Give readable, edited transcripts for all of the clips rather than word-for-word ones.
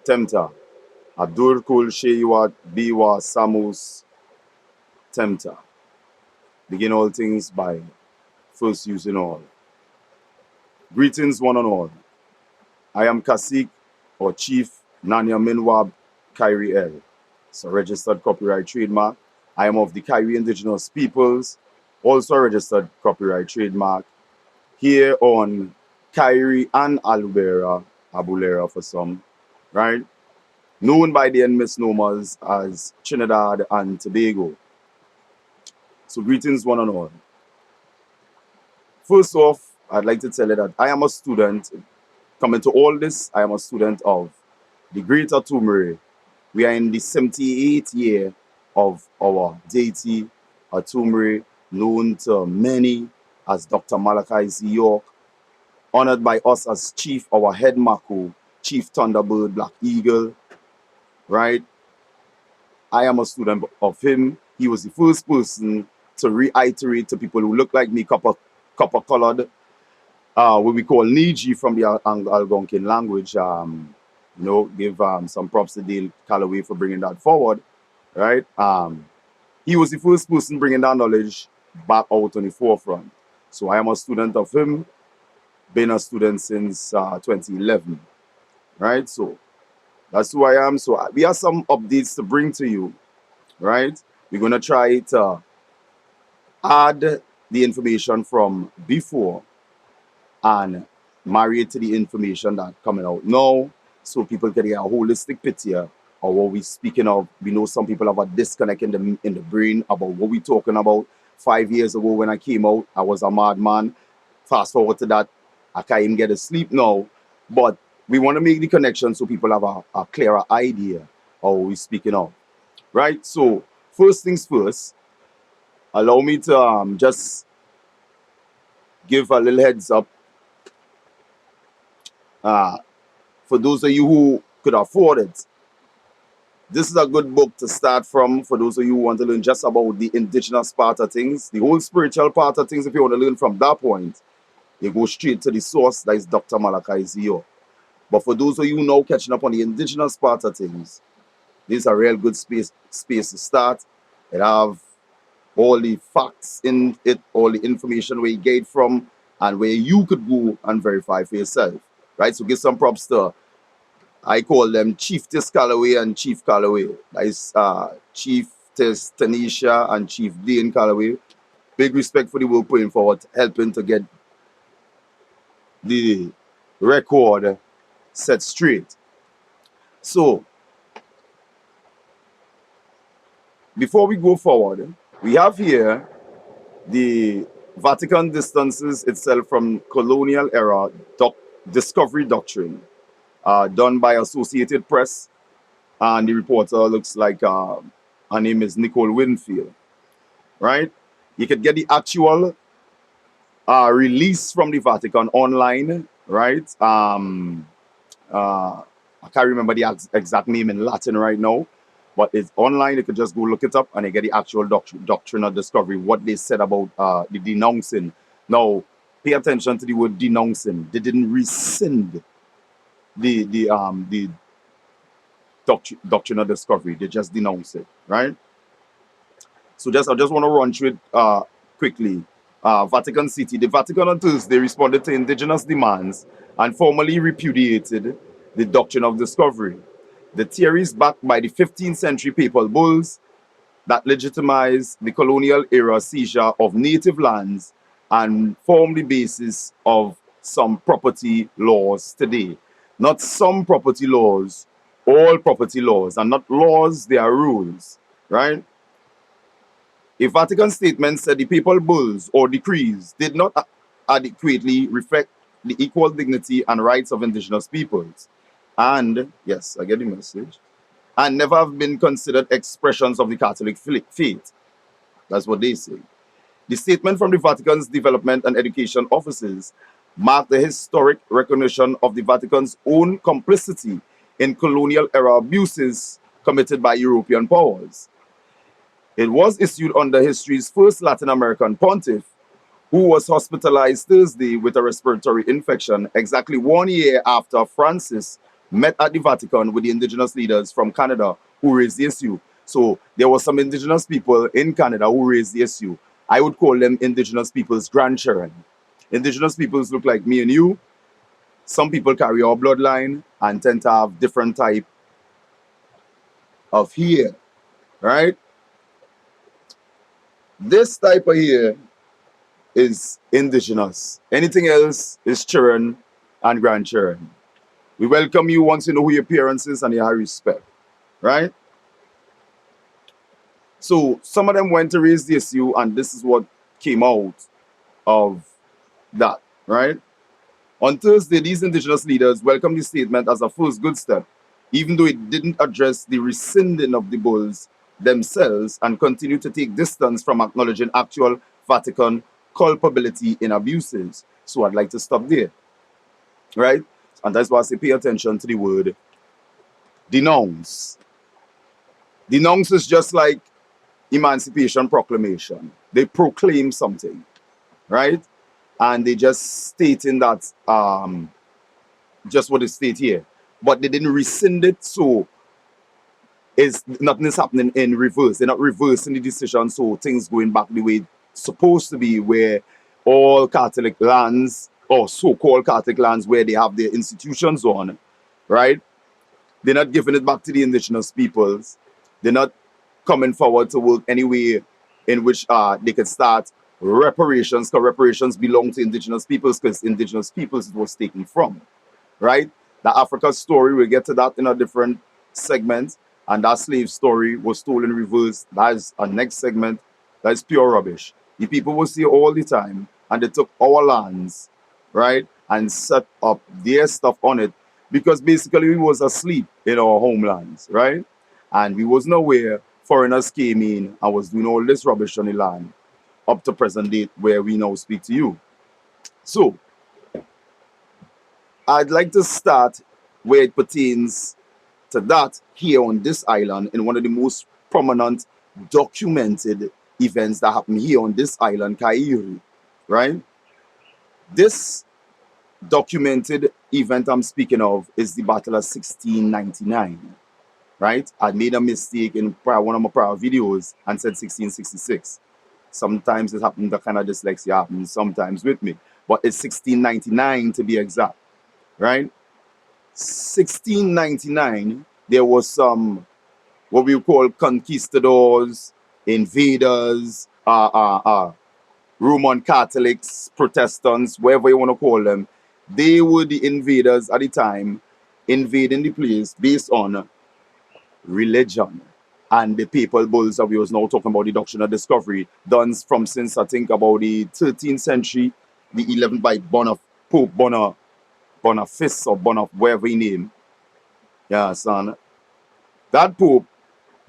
Temta. Abdur Kul Sheiwat Biwa Samus Temta. Begin all things by first using all. Greetings one and all. I am Cacique or Chief Nanya Minwab Kairi L. It's a registered copyright trademark. I am of the Kairi Indigenous Peoples, also a registered copyright trademark. Here on Kairi and Alubera, Abulera for some, right? Known by the misnomers as Trinidad and Tobago. So greetings one and all. First off, I'd like to tell you that I am a student. Coming to all this, I am a student of the Greater Tumere. We are in the 78th year of our deity, Atumere, known to many as Dr. Malachi Z. York, honored by us as Chief, our head Mako, Chief Thunderbird, Black Eagle, right? I am a student of him. He was the first person to reiterate to people who look like me, copper-colored, what we call Niji from the Algonquin language. Give some props to Dale Calloway for bringing that forward, right? He was the first person bringing that knowledge back out on the forefront. So I am a student of him, been a student since 2011, right? So that's who I am. So we have some updates to bring to you, right? We're going to try to add the information from before and marry it to the information that's coming out now so people can get a holistic picture of what we're speaking of. We know some people have a disconnect in the brain about what we're talking about. 5 years ago when I came out, I was a madman. Fast forward to that, I can't even get to sleep now. But we want to make the connection so people have a clearer idea of what we're speaking of. Right? So, first things first, allow me to just give a little heads up. For those of you who could afford it, this is a good book to start from for those of you who want to learn just about the indigenous part of things, the whole spiritual part of things. If you want to learn from that point, you go straight to the source, that is Dr. Malachi Zio. But for those of you now catching up on the indigenous part of things, this is a real good space to start. It have all the facts in it, all the information where you get from, and where you could go and verify for yourself. Right? So give some props to, I call them Chieftess Calloway and Chief Calloway. That is Chieftess Tanisha and Chief Dean Calloway. Big respect for the work putting forward, helping to get the record set straight. So, before we go forward, we have here the Vatican distances itself from colonial era discovery doctrine, done by Associated Press, and the reporter looks like her name is Nicole Winfield, right? You could get the actual release from the Vatican online, right? I can't remember the exact name in Latin right now, but it's online. You could just go look it up and you get the actual doctrine of discovery, what they said about the denouncing. Now, pay attention to the word denouncing. They didn't rescind the doctrine of discovery. They just denounced it, right? So I just want to run through it quickly. Vatican City. The Vatican on Thursday responded to indigenous demands and formally repudiated the doctrine of discovery. The theories backed by the 15th century papal bulls that legitimized the colonial era seizure of native lands and form the basis of some property laws today. Not some property laws, all property laws, and not laws, they are rules, right? A Vatican statement said the papal bulls or decrees did not adequately reflect the equal dignity and rights of indigenous peoples. And, yes, I get the message, and never have been considered expressions of the Catholic faith. That's what they say. The statement from the Vatican's development and education offices marked the historic recognition of the Vatican's own complicity in colonial era abuses committed by European powers. It was issued under history's first Latin American pontiff, who was hospitalized Thursday with a respiratory infection exactly 1 year after Francis met at the Vatican with the indigenous leaders from Canada who raised the issue. So there were some indigenous people in Canada who raised the issue. I would call them indigenous people's grandchildren. Indigenous peoples look like me and you. Some people carry our bloodline and tend to have different type of hair, right? This type of hair is indigenous. Anything else is children and grandchildren. We welcome you once you know who your parents is and you have respect, right? So some of them went to raise the issue, and this is what came out of that, right? On Thursday, these indigenous leaders welcomed the statement as a first good step, even though it didn't address the rescinding of the bulls themselves and continued to take distance from acknowledging actual Vatican culpability in abuses. So I'd like to stop there, right? And that's why I say pay attention to the word denounce. Denounce is just like Emancipation Proclamation. They proclaim something, right? And they just stating that just what it state here. But they didn't rescind it, so nothing is happening in reverse. They're not reversing the decision, so things going back the way it's supposed to be, where all Catholic lands, or so-called Catholic lands where they have their institutions on, right? They're not giving it back to the indigenous peoples. They're not coming forward to work any way in which they could start reparations, because reparations belong to indigenous peoples, because indigenous peoples it was taken from, right? The Africa story, we'll get to that in a different segment, and that slave story was told in reverse. That is a next segment. That is pure rubbish. The people will see all the time, and they took our lands, right, and set up their stuff on it, because basically we was asleep in our homelands, right? And we wasn't aware foreigners came in and was doing all this rubbish on the land up to present date where we now speak to you. So I'd like to start where it pertains to that here on this island, in one of the most prominent documented events that happened here on this island, Kairi, right? This documented event I'm speaking of is the Battle of 1699, right? I made a mistake in one of my prior videos and said 1666. Sometimes it happens, the kind of dyslexia happens sometimes with me, but it's 1699 to be exact, right? 1699, there was some what we call conquistadors, invaders, Roman Catholics, Protestants, whatever you want to call them. They were the invaders at the time, invading the place based on religion. And the papal bulls that we was now talking about, the doctrine of discovery, done from since I think about the 13th century, the 11th by Pope Boniface or whatever he name. Yeah, son. That Pope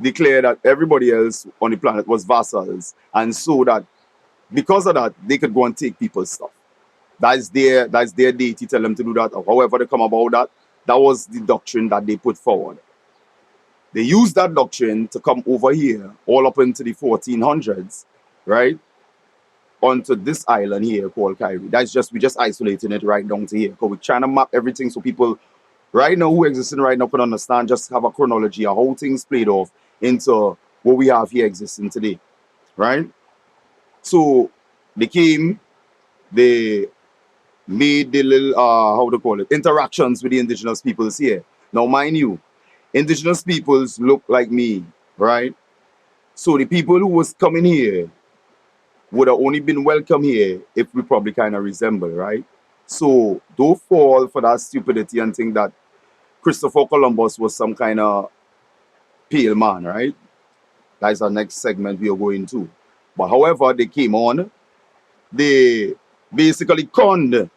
declared that everybody else on the planet was vassals, and so that because of that, they could go and take people's stuff. That's their deity tell them to do that, or however they come about that. That was the doctrine that they put forward. They used that doctrine to come over here, all up into the 1400s, right? Onto this island here called Kairi. We just isolating it right down to here, because we're trying to map everything so people right now who existing right now can understand, just have a chronology of how things played off into what we have here existing today, right? So they came, they made the little, how to call it, interactions with the indigenous peoples here. Now, mind you, indigenous peoples look like me, right? So the people who was coming here would have only been welcome here if we probably kind of resemble, right? So don't fall for that stupidity and think that Christopher Columbus was some kind of pale man, right? That's our next segment we are going to. But however, they came on, they basically conned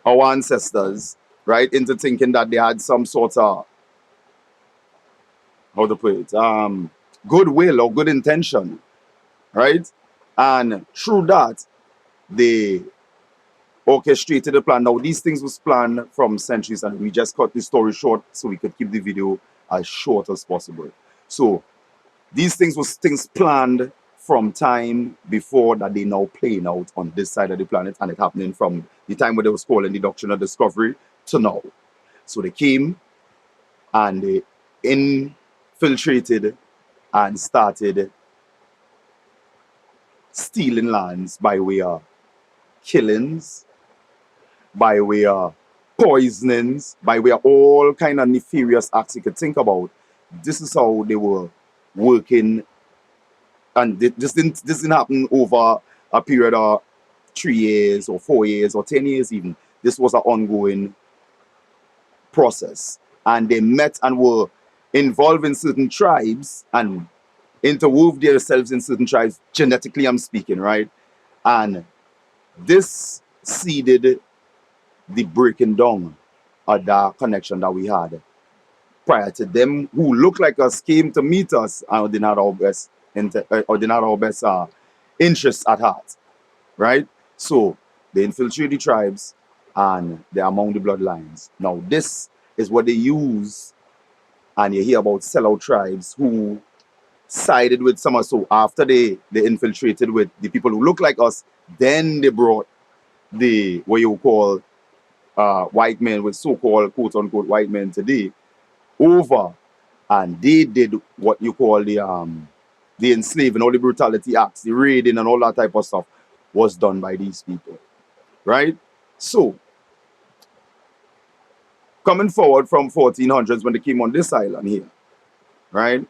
our ancestors, right, into thinking that they had some sort of, how to put it, goodwill or good intention, right? And through that, they orchestrated the plan. Now, these things was planned from centuries, and we just cut the story short so we could keep the video as short as possible. So these things was things planned from time before that they now playing out on this side of the planet, and it happening from the time where they was calling the doctrine of discovery to now. So they came, and they infiltrated and started stealing lands by way of killings, by way of poisonings, by way of all kind of nefarious acts you could think about. This is how they were working, and this didn't happen over a period of 3 years or 4 years or 10 years even. This was an ongoing process, and they met and were involved in certain tribes and interwove themselves in certain tribes, genetically I'm speaking, right? And this seeded the breaking down of that connection that we had prior to them, who looked like us came to meet us and did not our best interests at heart, right? So they infiltrate the tribes and they're among the bloodlines. Now this is what they use, and you hear about sellout tribes who sided with some. So after they infiltrated with the people who look like us, then they brought the what you call white men, with so-called quote unquote white men today, over, and they did what you call the enslaving, all the brutality acts, the raiding and all that type of stuff was done by these people, right? So coming forward from 1400s when they came on this island here, right?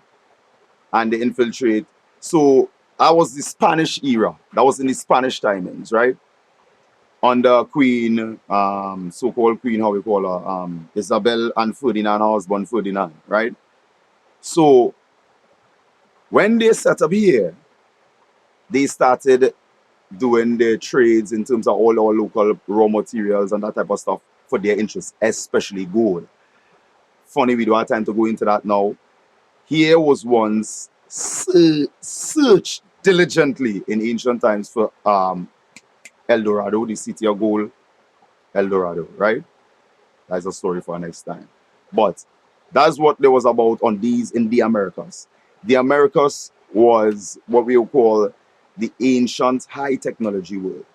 And they infiltrate. So I was the Spanish era. That was in the Spanish timings, right? Under Queen, so-called Queen, how we call her, Isabel and Ferdinand, her husband Ferdinand, right? So when they set up here, they started doing their trades in terms of all our local raw materials and that type of stuff for their interests, especially gold. Funny, we don't have time to go into that now. Here was once searched diligently in ancient times for El Dorado, the city of gold, El Dorado, right? That's a story for next time. But that's what there was about on these in the Americas. The Americas was what we would call the ancient high technology world,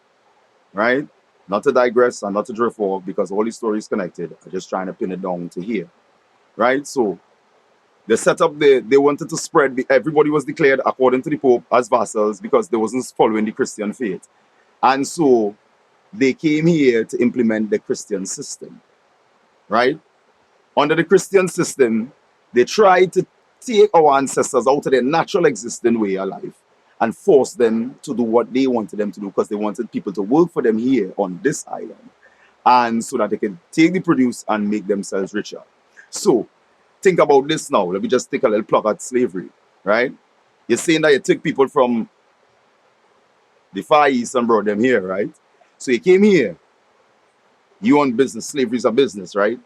right? Not to digress and not to drift off because all these stories connected. I'm just trying to pin it down to here, right? So the setup they wanted to spread. Everybody was declared according to the Pope as vassals because they wasn't following the Christian faith, and so they came here to implement the Christian system, right? Under the Christian system, they tried to take our ancestors out of their natural existing way of life and force them to do what they wanted them to do because they wanted people to work for them here on this island, and so that they can take the produce and make themselves richer. So think about this now. Let me just take a little plug at slavery, right? You're saying that you took people from the Far East and brought them here, right? So you came here, you own business, slavery is a business, right?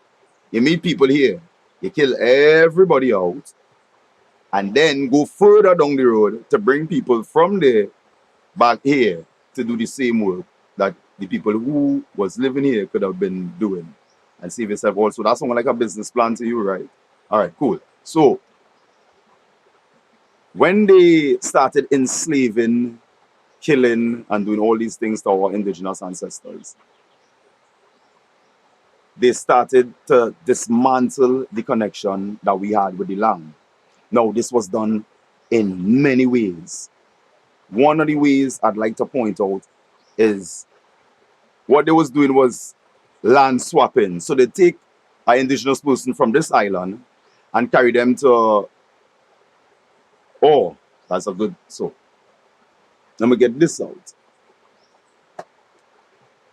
You meet people here, you kill everybody out, and then go further down the road to bring people from there back here to do the same work that the people who was living here could have been doing and save yourself also. That sounds like a business plan to you, right? All right, cool. So when they started enslaving, killing, and doing all these things to our indigenous ancestors, they started to dismantle the connection that we had with the land. Now, this was done in many ways. One of the ways I'd like to point out is what they was doing was land swapping. So they take an indigenous person from this island and carry them to, oh, that's a good, so let me get this out.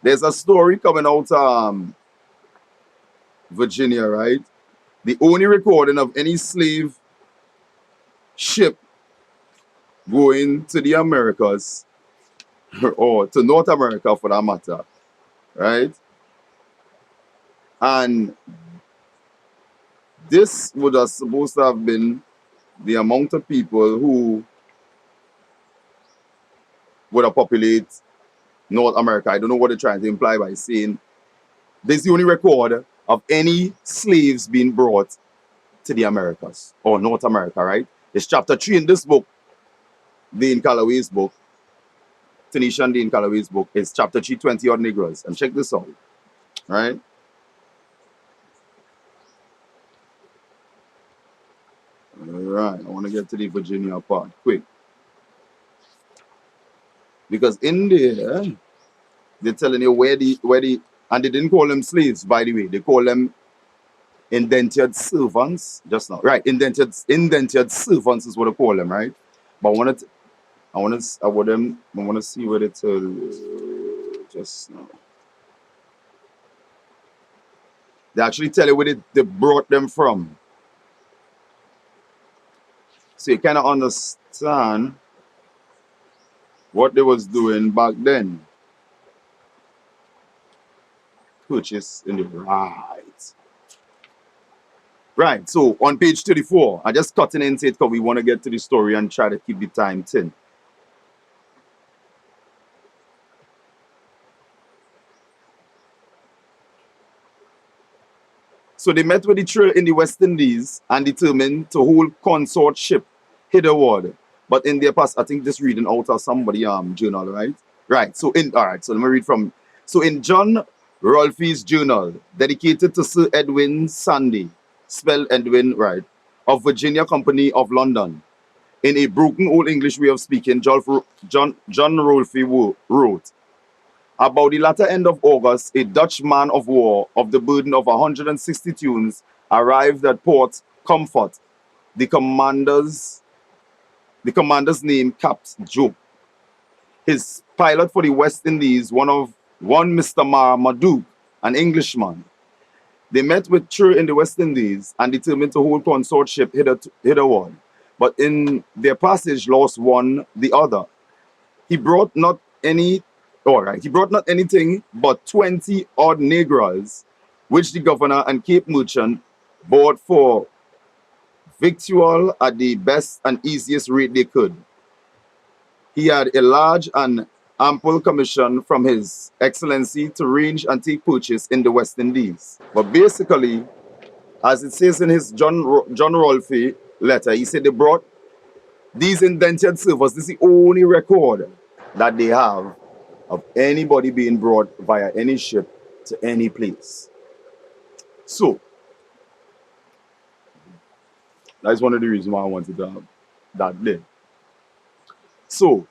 There's a story coming out Virginia, right? The only recording of any slave ship going to the Americas or to North America for that matter, right? And this would have supposed to have been the amount of people who would have populate North America. I don't know what they're trying to imply by saying this is the only record of any slaves being brought to the Americas or North America, right? It's chapter 3 in this book, Dane Calloway's book, Tanisha Dane Calloway's book. It's chapter 3, 20 odd Negroes. And check this out, right? Right, I want to get to the Virginia part quick. Because in there, they're telling you and they didn't call them slaves, by the way. They call them indentured servants just now. Right, indentured servants is what they call them, right? But I want to see what it just now. They actually tell you where they brought them from. So you kind of understand what they was doing back then. Purchase in the right. Right, so on page 34, I just cutting into it because we want to get to the story and try to keep the time thin. So they met with the trail in the West Indies and determined to hold consort ship hitherward. But in their past, I think this reading out of somebody journal, right? Right. So let me read from. So in John Rolfe's journal, dedicated to Sir Edwin Sandy, spelled Edwin, right, of Virginia Company of London. In a broken old English way of speaking, John Rolfe wrote, about the latter end of August, a Dutch man of war of the burden of 160 tunes arrived at Port Comfort. The commander's name Capt. Joe. His pilot for the West Indies, one Mr. Marmaduke, an Englishman. They met with True in the West Indies and determined to hold consort ship hitherward. But in their passage lost one the other. He brought not anything but 20 odd negroes, which the governor and Cape merchant bought for victual at the best and easiest rate they could. He had a large and ample commission from His Excellency to range and take purchase in the West Indies. But basically, as it says in his John Rolfe letter, he said they brought these indentured servers. This is the only record that they have of anybody being brought via any ship to any place. So, that's one of the reasons why I wanted to have that there. So,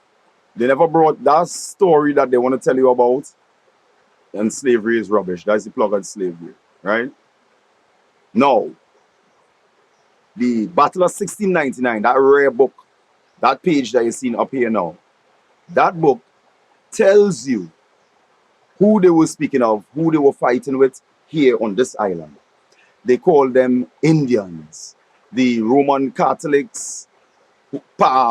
they never brought that story that they want to tell you about, and slavery is rubbish. That's the plug on slavery, right? Now, the Battle of 1699, that rare book, that page that you're seeing up here now, that book tells you who they were speaking of, who they were fighting with here on this island. They call them Indians. The Roman Catholics,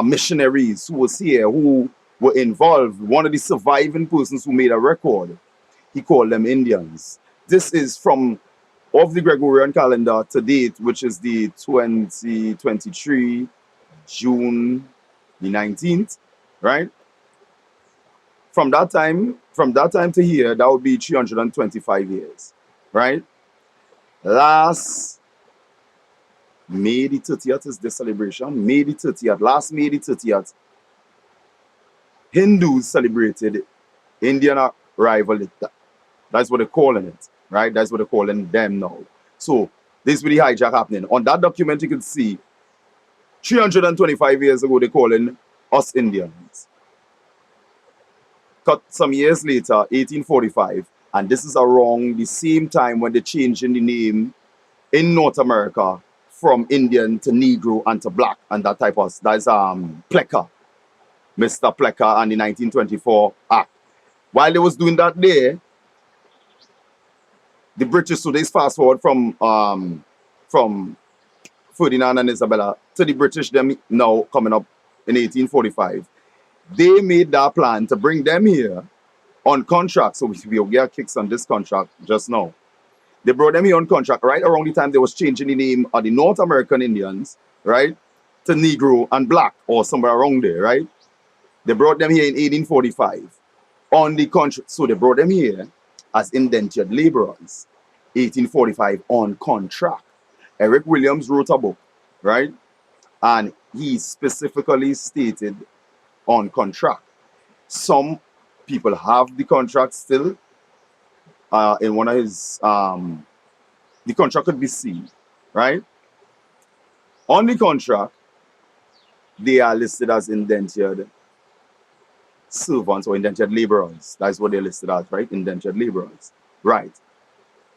missionaries who was here, who were involved, one of the surviving persons who made a record, he called them Indians. This is from of the Gregorian calendar to date, which is the 2023 June the 19th, right? From that time to here, that would be 325 years, right? Last May the 30th is the celebration. May the 30th, last May the 30th, Hindus celebrated Indian arrival. That's what they're calling it, right? That's what they're calling them now. So this is really hijack happening. On that document, you can see 325 years ago, they're calling us Indians. Cut some years later, 1845, and this is around the same time when they're changing the name in North America from Indian to Negro and to Black and that type of, that's Plecker, Mr. Plecker and the 1924 Act. While they was doing that there, the British, so they fast forward from Ferdinand and Isabella to the British, them now coming up in 1845. They made that plan to bring them here on contract. So we'll get kicks on this contract just now. They brought them here on contract right around the time they was changing the name of the North American Indians, right, to Negro and Black or somewhere around there, right? They brought them here in 1845 on the contract. So they brought them here as indentured laborers, 1845 on contract. Eric Williams wrote a book, right? And he specifically stated on contract. Some people have the contract still. In one of his, the contract could be seen, right? On the contract, they are listed as indentured servants or indentured laborers. That's what they're listed as, right? Indentured laborers. Right.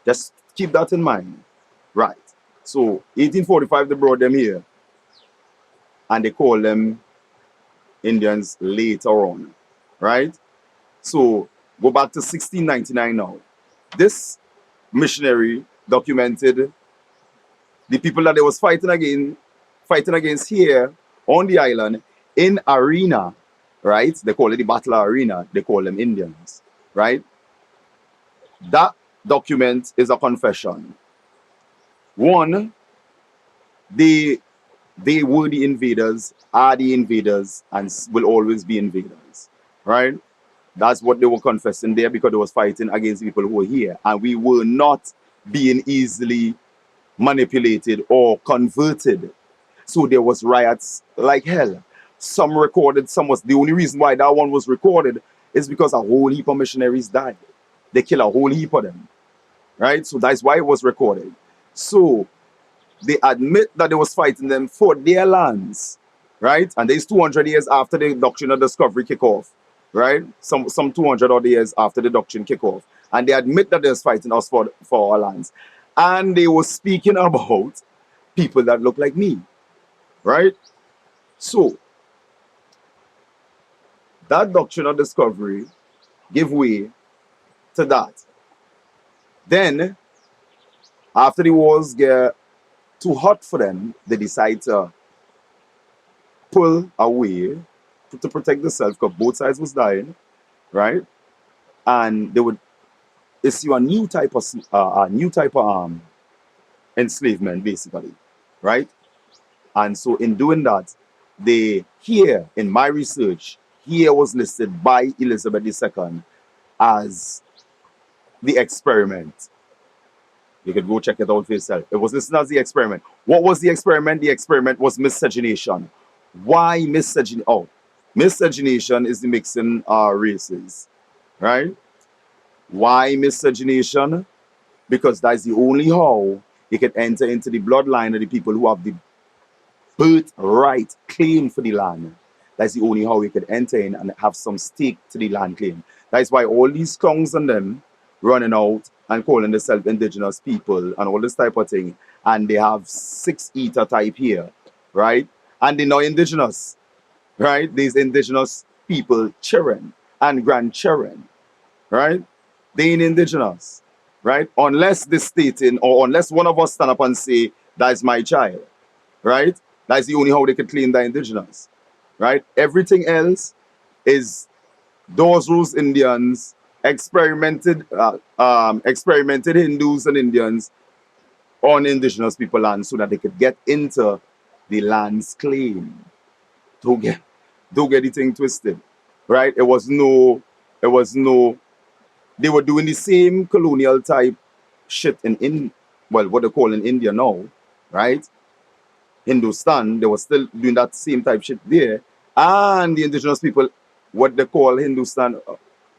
Just keep that in mind. Right. So 1845, they brought them here and they call them Indians later on. Right? So go back to 1699 now. This missionary documented the people that they was fighting against here on the island in arena, right? They call it the battle arena. They call them Indians, right? That document is a confession. One, they were the invaders, are the invaders, and will always be invaders, right? That's what they were confessing there because they was fighting against people who were here, and we were not being easily manipulated or converted. So there was riots like hell. Some recorded, some was the only reason why that one was recorded is because a whole heap of missionaries died. They killed a whole heap of them, right? So that's why it was recorded. So they admit that they was fighting them for their lands, right? And there's 200 years after the doctrine of discovery kick off, right? Some 200 odd years after the doctrine kick off, and they admit that they was fighting us for our lands, and they were speaking about people that look like me, right? So that doctrine of discovery give way to that. Then, after the wars get too hot for them, they decide to pull away to protect themselves because both sides was dying, right? And they would issue a new type of enslavement, basically, right? And so in doing that, they here in my research, here was listed by Elizabeth II as the experiment. You could go check it out for yourself. It was listed as the experiment. What was the experiment? The experiment was miscegenation. Why miscegenation? Oh, miscegenation is the mixing races, right? Why miscegenation? Because that's the only how you can enter into the bloodline of the people who have the birthright claim for the land. That's the only how you could enter in and have some stake to the land claim. That's why all these clowns and them running out and calling themselves indigenous people and all this type of thing. And they have 6-eater type here, right? And they're not indigenous, right? These indigenous people, children and grandchildren, right? They ain't indigenous, right? Unless this stating or unless one of us stand up and say, that's my child, right? That's the only how they could claim they're indigenous, right? Everything else is those rules Indians experimented Hindus and Indians on indigenous people land so that they could get into the land's claim. Don't get the thing twisted, right? It was no. They were doing the same colonial type shit in what they call in India now, right? Hindustan, they were still doing that same type shit there. And the indigenous people, what they call Hindustan,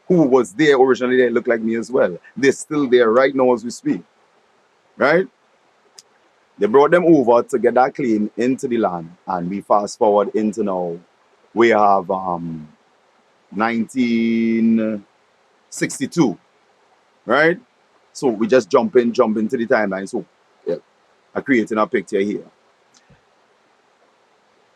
who was there originally, they look like me as well. They're still there right now as we speak, right? They brought them over to get that claim into the land. And we fast forward into now, we have 1962, right? So we just jump into the timeline. So yeah, I'm creating a picture here.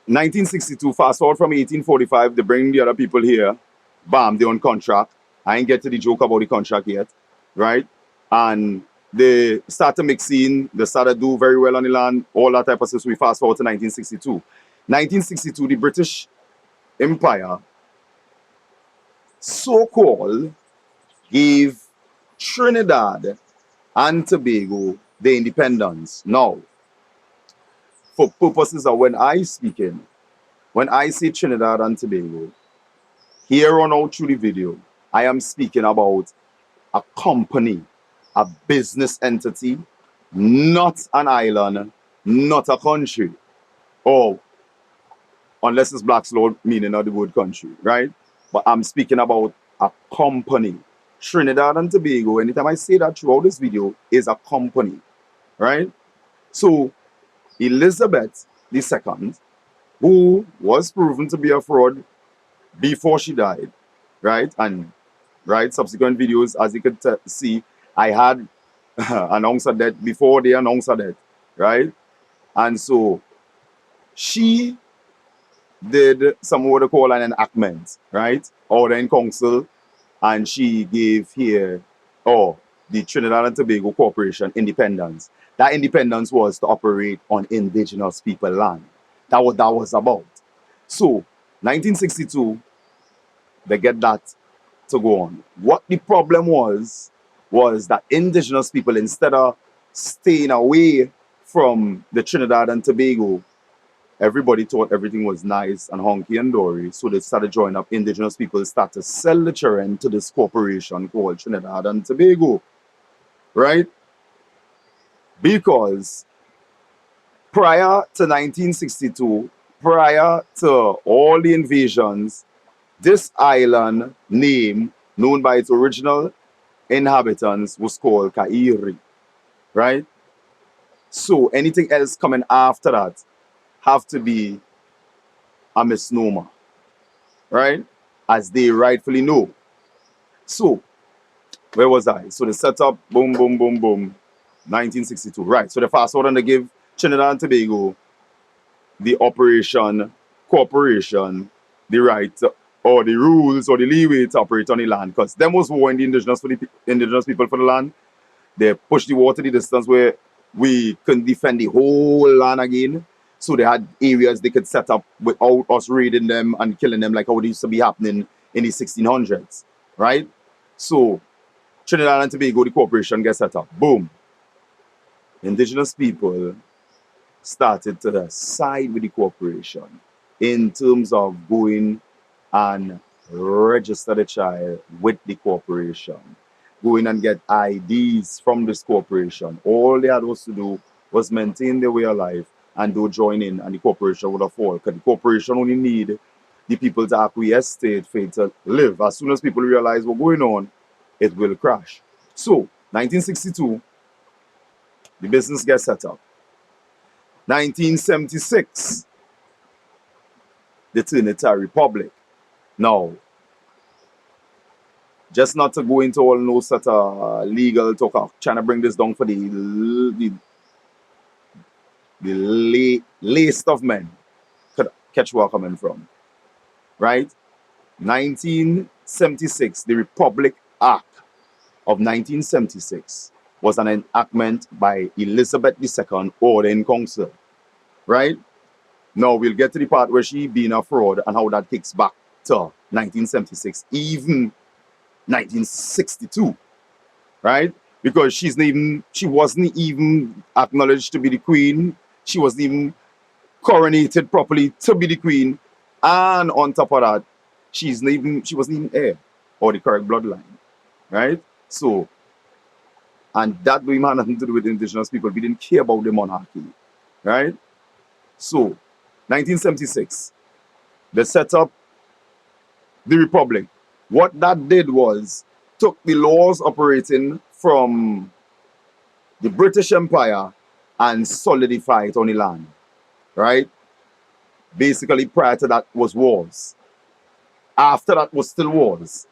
1962, fast forward from 1845, they bring the other people here. Bam, they're on contract. I ain't get to the joke about the contract yet, right? And they start to mix in, they start to do very well on the land, all that type of stuff. So we fast forward to 1962. 1962, the British Empire, so-called, gave Trinidad and Tobago the independence. Now, for purposes of when I speaking, when I say Trinidad and Tobago, here on out through the video, I am speaking about a company, a business entity, not an island, not a country. Or unless it's Black's law, meaning of the word country, right? But I'm speaking about a company. Trinidad and Tobago, anytime I say that throughout this video, is a company, right? So Elizabeth II, who was proven to be a fraud before she died, right? And right, subsequent videos, as you could see, I had announced her death before they announced her death, right? And so she did some what they call an enactment, right? Order in council, and she gave here, the Trinidad and Tobago Corporation independence. That independence was to operate on indigenous people land. That what that was about. So, 1962, they get that to go on. What the problem was that indigenous people, instead of staying away from the Trinidad and Tobago, everybody thought everything was nice and honky and dory, so they started joining up. Indigenous people started to sell the children to this corporation called Trinidad and Tobago, right? Because prior to 1962, prior to all the invasions, this island name, known by its original inhabitants, was called Kairi, right? So anything else coming after that have to be a misnomer, right? As they rightfully know. So, where was I? So the setup, boom, boom, boom, boom, 1962. Right. So the fast forward and they give Trinidad and Tobago the operation, corporation, the right or the rules or the leeway to operate on the land. Because them was war in the indigenous people for the land. They pushed the war to the distance where we couldn't defend the whole land again. So they had areas they could set up without us raiding them and killing them like how it used to be happening in the 1600s, right? So Trinidad and Tobago, the corporation gets set up. Boom. Indigenous people started to side with the corporation in terms of going and register the child with the corporation. Going and get IDs from this corporation. All they had was to do was maintain their way of life and do join in, and the corporation would have fallen. Because the corporation only need the people to acquiesce state for it to live. As soon as people realize what's going on, it will crash. So, 1962, the business gets set up. 1976, the Trinidad Republic. Now, just not to go into all no sort of legal talk, trying to bring this down for the laced of men could catch where I'm coming from, right? 1976, the Republic Act of 1976 was an enactment by Elizabeth II, Order in Council, right? Now we'll get to the part where she being a fraud and how that kicks back to 1976, even 1962, right? Because she wasn't even acknowledged to be the queen. She wasn't even coronated properly to be the queen. And on top of that, she wasn't even heir or the correct bloodline, right? So, and that we had nothing to do with indigenous people. We didn't care about the monarchy, right? So, 1976, they set up the Republic. What that did was took the laws operating from the British Empire and solidified it on the land, right? Basically, prior to that was wars. After that was still wars,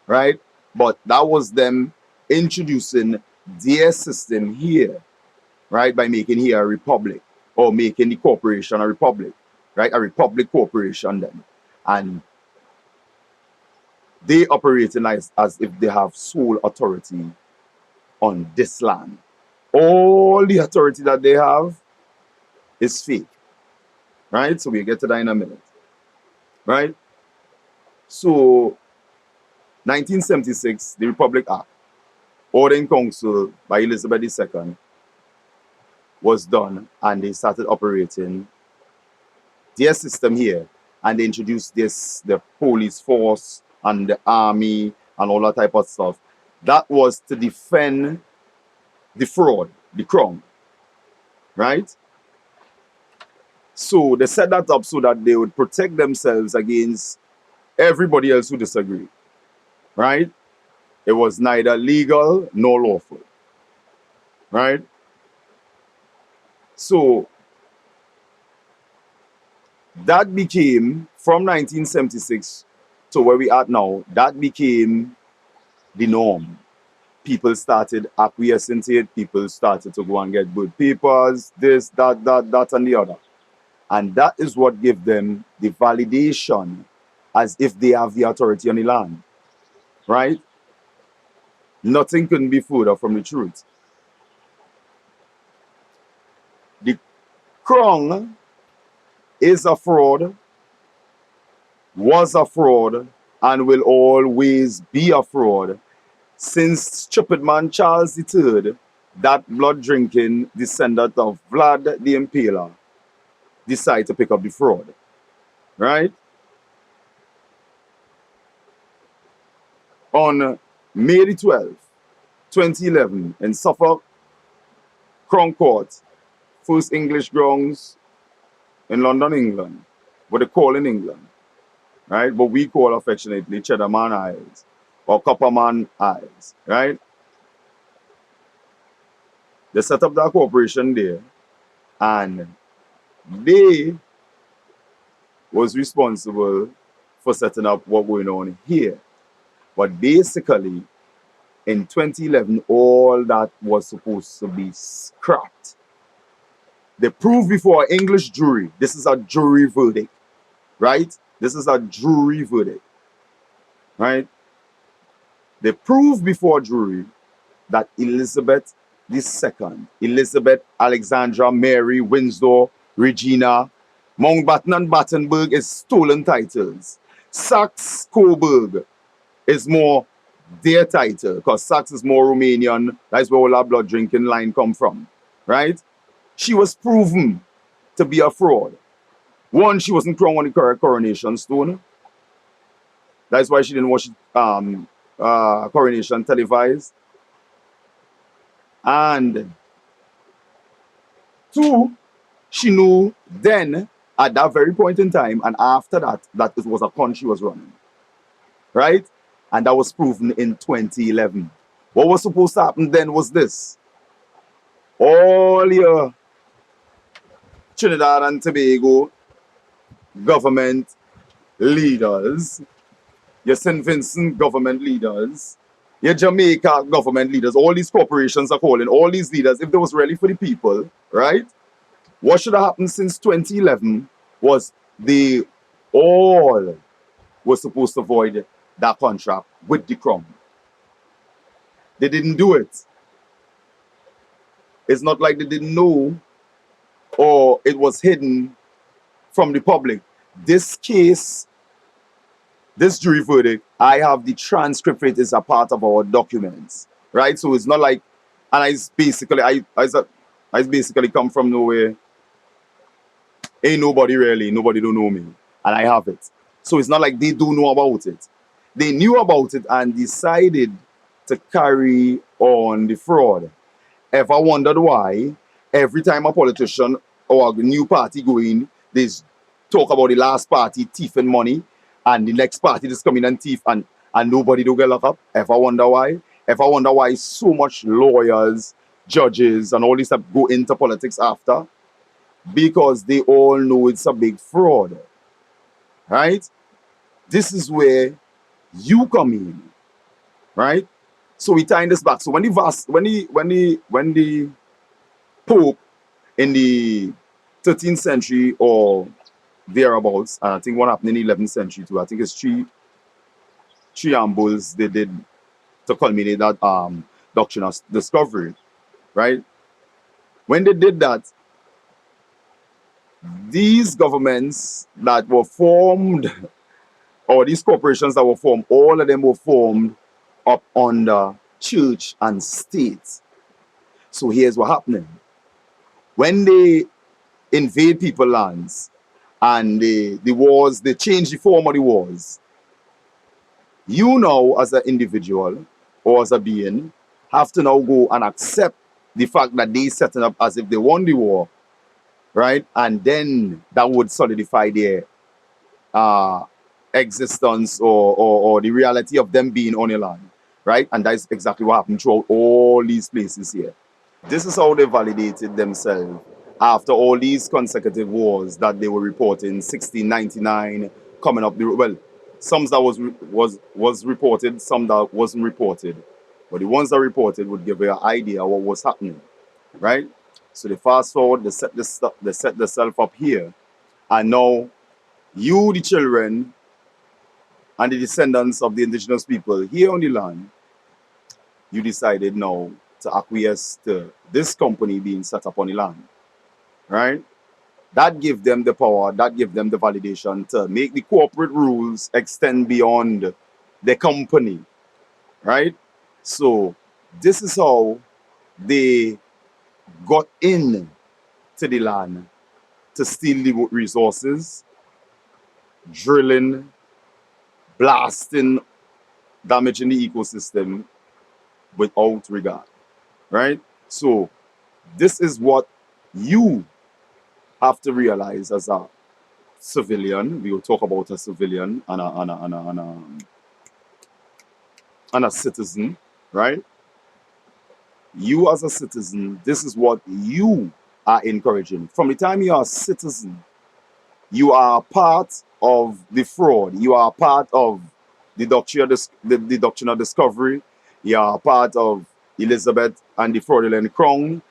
right? But that was them introducing their system here, right? By making here a republic or making the corporation a republic, right? A republic corporation then. And they operating as if they have sole authority on this land. All the authority that they have is fake, right? So we'll get to that in a minute, right? So 1976, the Republic Act, Order in Council by Elizabeth II was done, and they started operating their system here, and they introduced the police force and the army and all that type of stuff. That was to defend the fraud, the crown, right? So they set that up so that they would protect themselves against everybody else who disagreed, right? It was neither legal nor lawful, right? So that became, from 1976 to where we are now, that became the norm. People started acquiescing to it. People started to go and get good papers, this, that, and the other. And that is what gave them the validation as if they have the authority on the land, right? Nothing can be further from the truth. The crown is a fraud, was a fraud, and will always be a fraud since stupid man Charles III, that blood-drinking descendant of Vlad the Impaler, decided to pick up the fraud, right? On May the 12th, 2011, in Suffolk, Crown Court, First English Grounds in London, England, what they call in England, right? But we call affectionately Cheddarman Isles or Copperman Isles, right? They set up that corporation there, and they was responsible for setting up what going on here. But basically, in 2011, all that was supposed to be scrapped. They proved before an English jury. This is a jury verdict, right? This is a jury verdict, right? They proved before a jury that Elizabeth II, Elizabeth Alexandra Mary Windsor Regina Mountbatten and Battenberg is stolen titles. Saxe-Coburg is more their title, because Saxe is more Romanian. That's where all our blood drinking line come from, right? She was proven to be a fraud. One, she wasn't crowned on the correct coronation stone. That's why she didn't watch coronation televised. And two, she knew then, at that very point in time, and after that, that it was a con she was running, right? And that was proven in 2011. What was supposed to happen then was this. All your Trinidad and Tobago government leaders, your St. Vincent government leaders, your Jamaica government leaders, all these corporations are calling, all these leaders, if they was really for the people, right? What should have happened since 2011 was they all were supposed to void that contract with the crown. They didn't do it. It's not like they didn't know or it was hidden from the public. This case, this jury verdict, I have the transcript for it as a part of our documents, right? So it's not like, and I basically come from nowhere. Ain't nobody really, nobody don't know me, and I have it. So it's not like they do know about it. They knew about it and decided to carry on the fraud. Ever wondered why every time a politician or a new party go in, they talk about the last party thieving money and the next party just come in and thief and nobody do get locked up? Ever wonder why? Ever wonder why so much lawyers, judges, and all this stuff go into politics after? Because they all know it's a big fraud, right? This is where you come in, right? So we tying this back. So when the Pope in the 13th century or thereabouts, and I think what happened in the 11th century too, I think it's three ambles they did to culminate that doctrine of discovery, right? When they did that, these governments that were formed, or these corporations that were formed, all of them were formed up under church and state. So here's what happening. When they invade people's lands and the wars, they change the form of the wars, you now as an individual or as a being have to now go and accept the fact that they setting up as if they won the war, right? And then that would solidify their existence or the reality of them being on your land, right? And that's exactly what happened throughout all these places here. This is how they validated themselves after all these consecutive wars that they were reporting, 1699 coming up the well, some that was reported, some that wasn't reported, but the ones that reported would give you an idea of what was happening, right? So they fast forward, they set themselves up here, and now you, the children and the descendants of the indigenous people here on the land, you decided now to acquiesce to this company being set up on the land, right? That give them the power, that give them the validation to make the corporate rules extend beyond the company, right? So this is how they got in to the land to steal the resources, drilling, blasting, damaging the ecosystem without regard, right? So this is what you have to realize as a civilian. We will talk about a civilian and a citizen, right? You as a citizen, this is what you are encouraging. From the time you are a citizen, you are part of the fraud. You are part of the doctrine of discovery. You are part of Elizabeth and the fraudulent crown.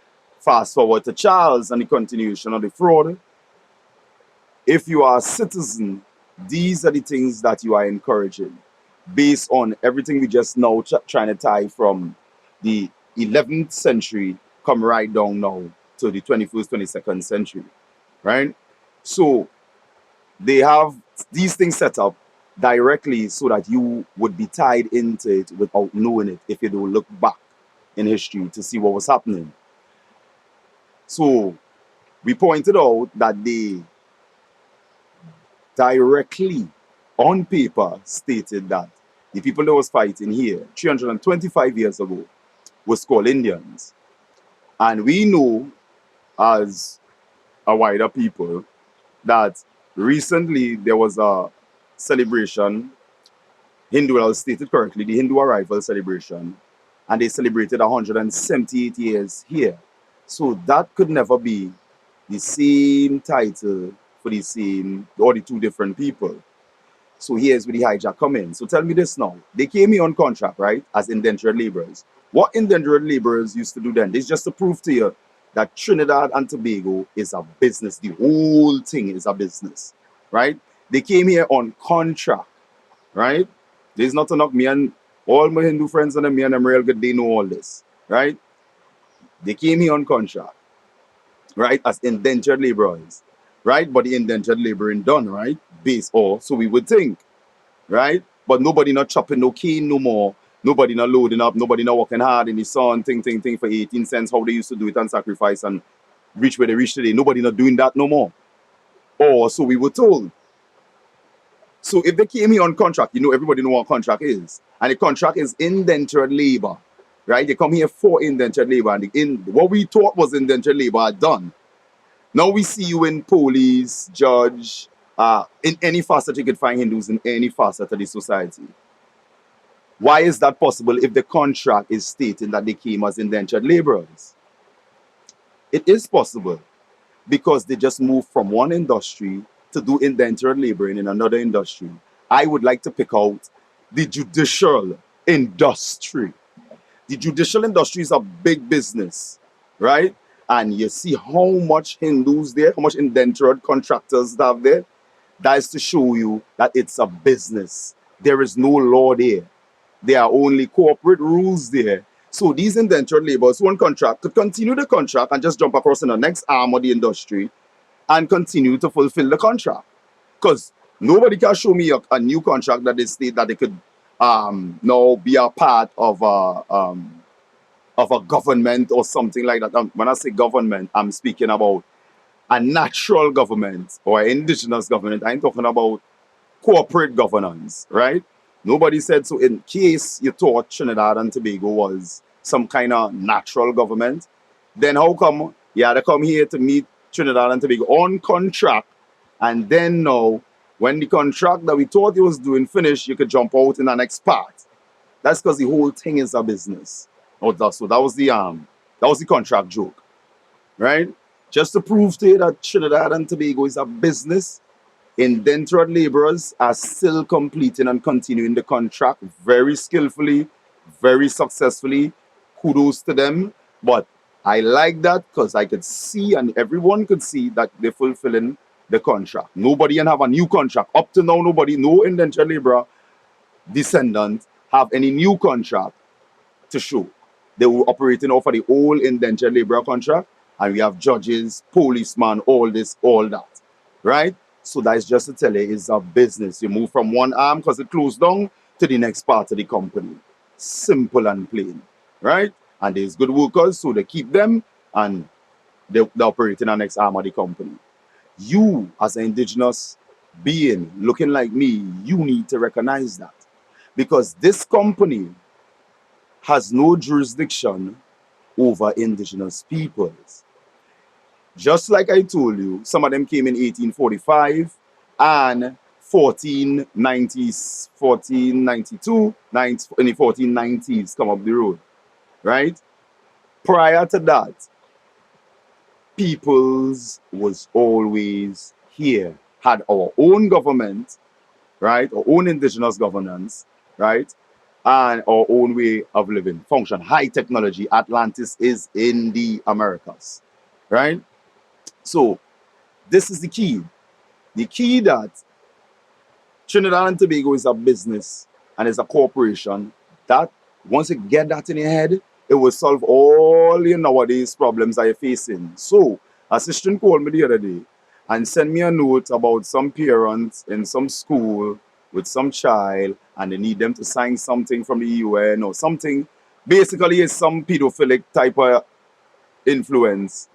Fast forward to Charles and the continuation of the fraud. If you are a citizen, these are the things that you are encouraging based on everything we just now trying to tie from the 11th century come right down now to the 21st, 22nd century, right? So they have these things set up directly so that you would be tied into it without knowing it if you don't look back in history to see what was happening. So we pointed out that they directly on paper stated that the people that was fighting here 325 years ago was called Indians. And we know as a wider people that recently there was a celebration, Hindu, I'll state it correctly, the Hindu arrival celebration, and they celebrated 178 years here. So that could never be the same title for the same, or the two different people. So here's where the hijack come in. So tell me this now. They came here on contract, right, as indentured laborers. What indentured laborers used to do then? This is just to prove to you that Trinidad and Tobago is a business. The whole thing is a business, right? They came here on contract, right? There's not enough. Me and all my Hindu friends and me and them real good, they know all this, right? They came here on contract, right, as indentured laborers, right? But the indentured laboring done, right? Base or so we would think, right? But nobody not chopping no cane no more. Nobody not loading up. Nobody not working hard in the sun, thing for 18 cents, how they used to do it and sacrifice and reach where they reach today. Nobody not doing that no more. Or so we were told. So if they came here on contract, you know everybody know what contract is. And the contract is indentured labor, right? They come here for indentured labor. And what we thought was indentured labor are done. Now we see you in police, judge, in any facet you could find Hindus in any facet of the society. Why is that possible if the contract is stating that they came as indentured laborers? It is possible because they just moved from one industry to do indentured laboring in another industry. I would like to pick out the judicial industry. The judicial industry is a big business, right? And you see how much Hindus there, how much indentured contractors they have there. That is to show you that it's a business. There is no law there. There are only corporate rules there. So these indentured laborers who on contract could continue the contract and just jump across in the next arm of the industry and continue to fulfill the contract. Because nobody can show me a new contract that they state that they could now be a part of a government or something like that. When I say government, I'm speaking about a natural government or indigenous government. I ain't talking about corporate governance, right? Nobody said so. In case you thought Trinidad and Tobago was some kind of natural government, then how come you had to come here to meet Trinidad and Tobago on contract, and then now when the contract that we thought you was doing finished, you could jump out in the next part? That's because the whole thing is a business. So that was the contract joke, right? Just to prove to you that Trinidad and Tobago is a business, indentured laborers are still completing and continuing the contract very skillfully, very successfully. Kudos to them. But I like that because I could see and everyone could see that they're fulfilling the contract. Nobody can have a new contract. Up to now, nobody, no indentured laborer descendant have any new contract to show. They were operating off of the old indentured laborer contract, and we have judges, policemen, all this, all that, right? So that's just to tell you, it's a business. You move from one arm because it closed down to the next part of the company. Simple and plain, right? And there's good workers, so they keep them, and they operate in the next arm of the company. You, as an indigenous being looking like me, you need to recognize that. Because this company has no jurisdiction over indigenous peoples. Just like I told you, some of them came in 1845 and 1490s, 1492, in the 1490s come up the road, right? Prior to that, peoples was always here, had our own government, right? Our own indigenous governance, right? And our own way of living, function, high technology. Atlantis is in the Americas, right? So this is the key. The key that Trinidad and Tobago is a business and is a corporation that once you get that in your head, it will solve all your nowadays problems that you're facing. So a sister called me the other day and sent me a note about some parents in some school with some child and they need them to sign something from the UN or something. Basically, it's some pedophilic type of influence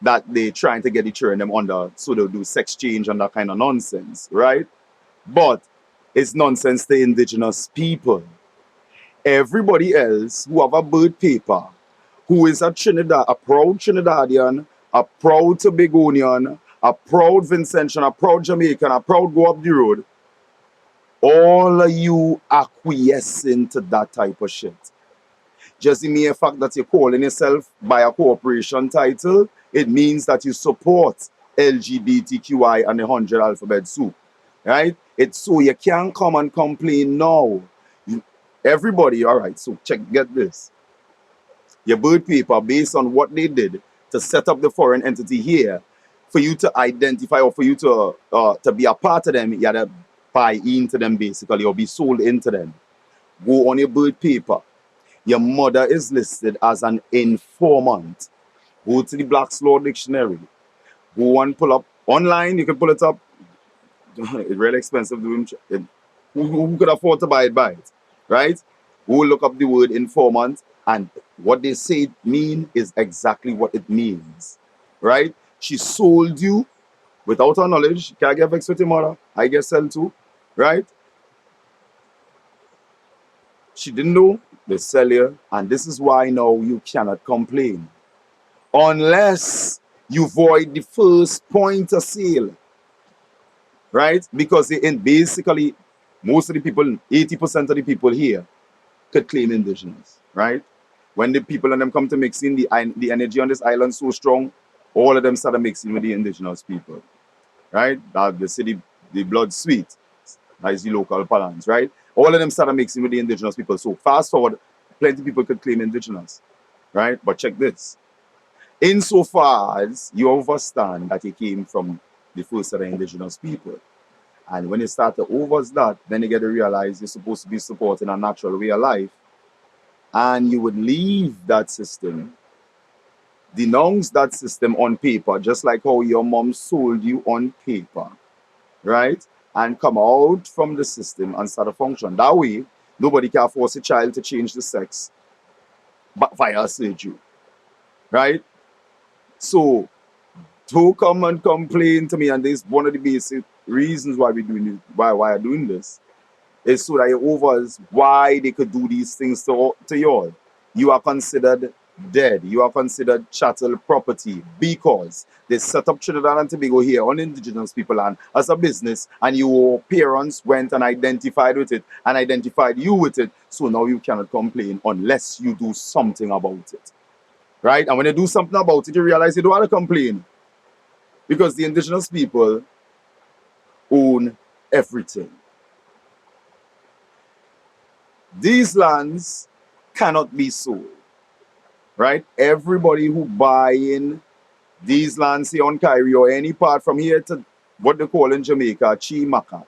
that they're trying to get the children them under, so they'll do sex change and that kind of nonsense, right? But it's nonsense to indigenous people. Everybody else who have a birth paper, who is a Trinidad, a proud Trinidadian, a proud Tobagonian, a proud Vincentian, a proud Jamaican, a proud go up the road, all of you acquiescing to that type of shit. Just the mere fact that you're calling yourself by a corporation title, it means that you support LGBTQI and the 100 alphabet soup, right? It's so you can't come and complain now. Everybody, all right, so get this. Your birth paper, based on what they did to set up the foreign entity here, for you to identify or for you to be a part of them, you had to buy into them basically or be sold into them. Go on your birth paper. Your mother is listed as an informant. Go to the Black's Law Dictionary. Go and pull up online. You can pull it up. It's really expensive doing it. Who could afford to buy it, right? Go look up the word informant, and what they say it mean is exactly what it means, right? She sold you without her knowledge. Can't get vexed with your mother. I get sell too, right? She didn't know, they sell you, and this is why now you cannot complain. Unless you void the first point of sale, right? Because basically, most of the people, 80% of the people here could claim indigenous, right? When the people and them come to mixing, the energy on this island so strong, all of them started mixing with the indigenous people, right? That the city, the blood sweet, that is the local parlance, right? All of them started mixing with the indigenous people. So fast forward, plenty of people could claim indigenous, right? But check this. Insofar as you understand that you came from the first of the indigenous people, and when you start to overs that, then you get to realize you're supposed to be supporting a natural way of life, and you would leave that system, denounce that system on paper, just like how your mom sold you on paper, right? And come out from the system and start to function. That way, nobody can force a child to change the sex but via surgery, right? So don't come and complain to me, and this is one of the basic reasons why we're doing it, why I'm doing this, is so that you overs why they could do these things to you all. You are considered dead. You are considered chattel property because they set up Trinidad and Tobago here on indigenous people land as a business, and your parents went and identified with it and identified you with it. So now you cannot complain unless you do something about it. right? And when you do something about it, you realize you don't want to complain. Because the indigenous people own everything. These lands cannot be sold, right? Everybody who buy in these lands here on Kairi or any part from here to what they call in Jamaica, Chimaka,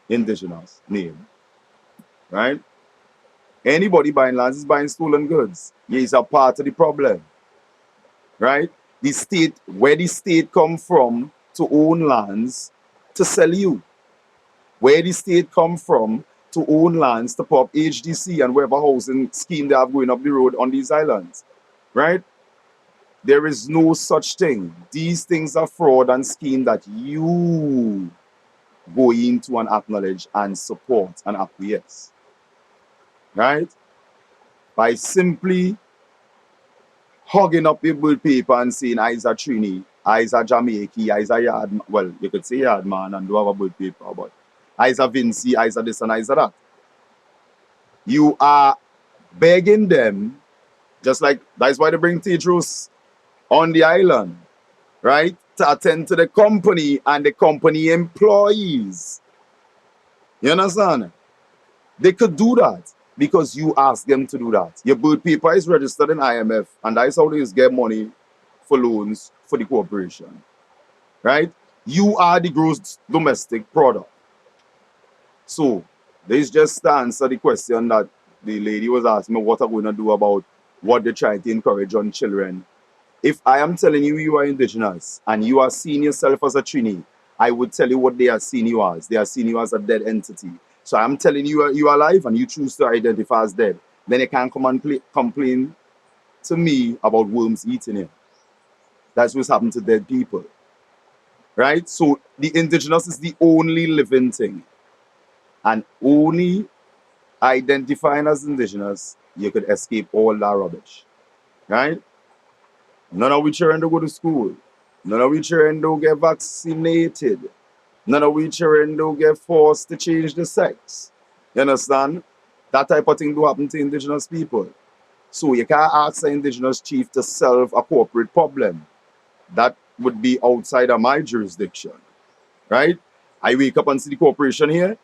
indigenous name, right? Anybody buying lands is buying stolen goods. Yeah, it's a part of the problem, right? The state, where the state come from to own lands to sell you. Where the state come from to own lands to pop HDC and whatever housing scheme they have going up the road on these islands, right? There is no such thing. These things are fraud and scheme that you go into and acknowledge and support and acquiesce, right? By simply hugging up your bill paper and saying, I's a Trini, I's a Jamaica, I's a yard, well, you could say yard man and do have a bill paper, but I's a Vinci, I's a this and I's a that. You are begging them, just like that's why they bring teachers on the island, right? To attend to the company and the company employees. You understand? They could do that because you ask them to do that. Your bill paper is registered in IMF, and that's how they get money for loans for the corporation, right? You are the gross domestic product. So this just to answer the question that the lady was asking me, what are we going to do about what they're trying to encourage on children. If I am telling you you are indigenous and you are seeing yourself as a Trini, I would tell you what they are seeing you as. They are seeing you as a dead entity. So I'm telling you you are alive and you choose to identify as dead. Then you can't come and complain to me about worms eating you. That's what's happened to dead people. Right? So the indigenous is the only living thing. And only identifying as indigenous, you could escape all that rubbish. Right? None of we children don't go to school. None of we children don't get vaccinated. None of we children don't get forced to change the sex. You understand? That type of thing do happen to indigenous people. So you can't ask an indigenous chief to solve a corporate problem. That would be outside of my jurisdiction. Right? I wake up and see the corporation here.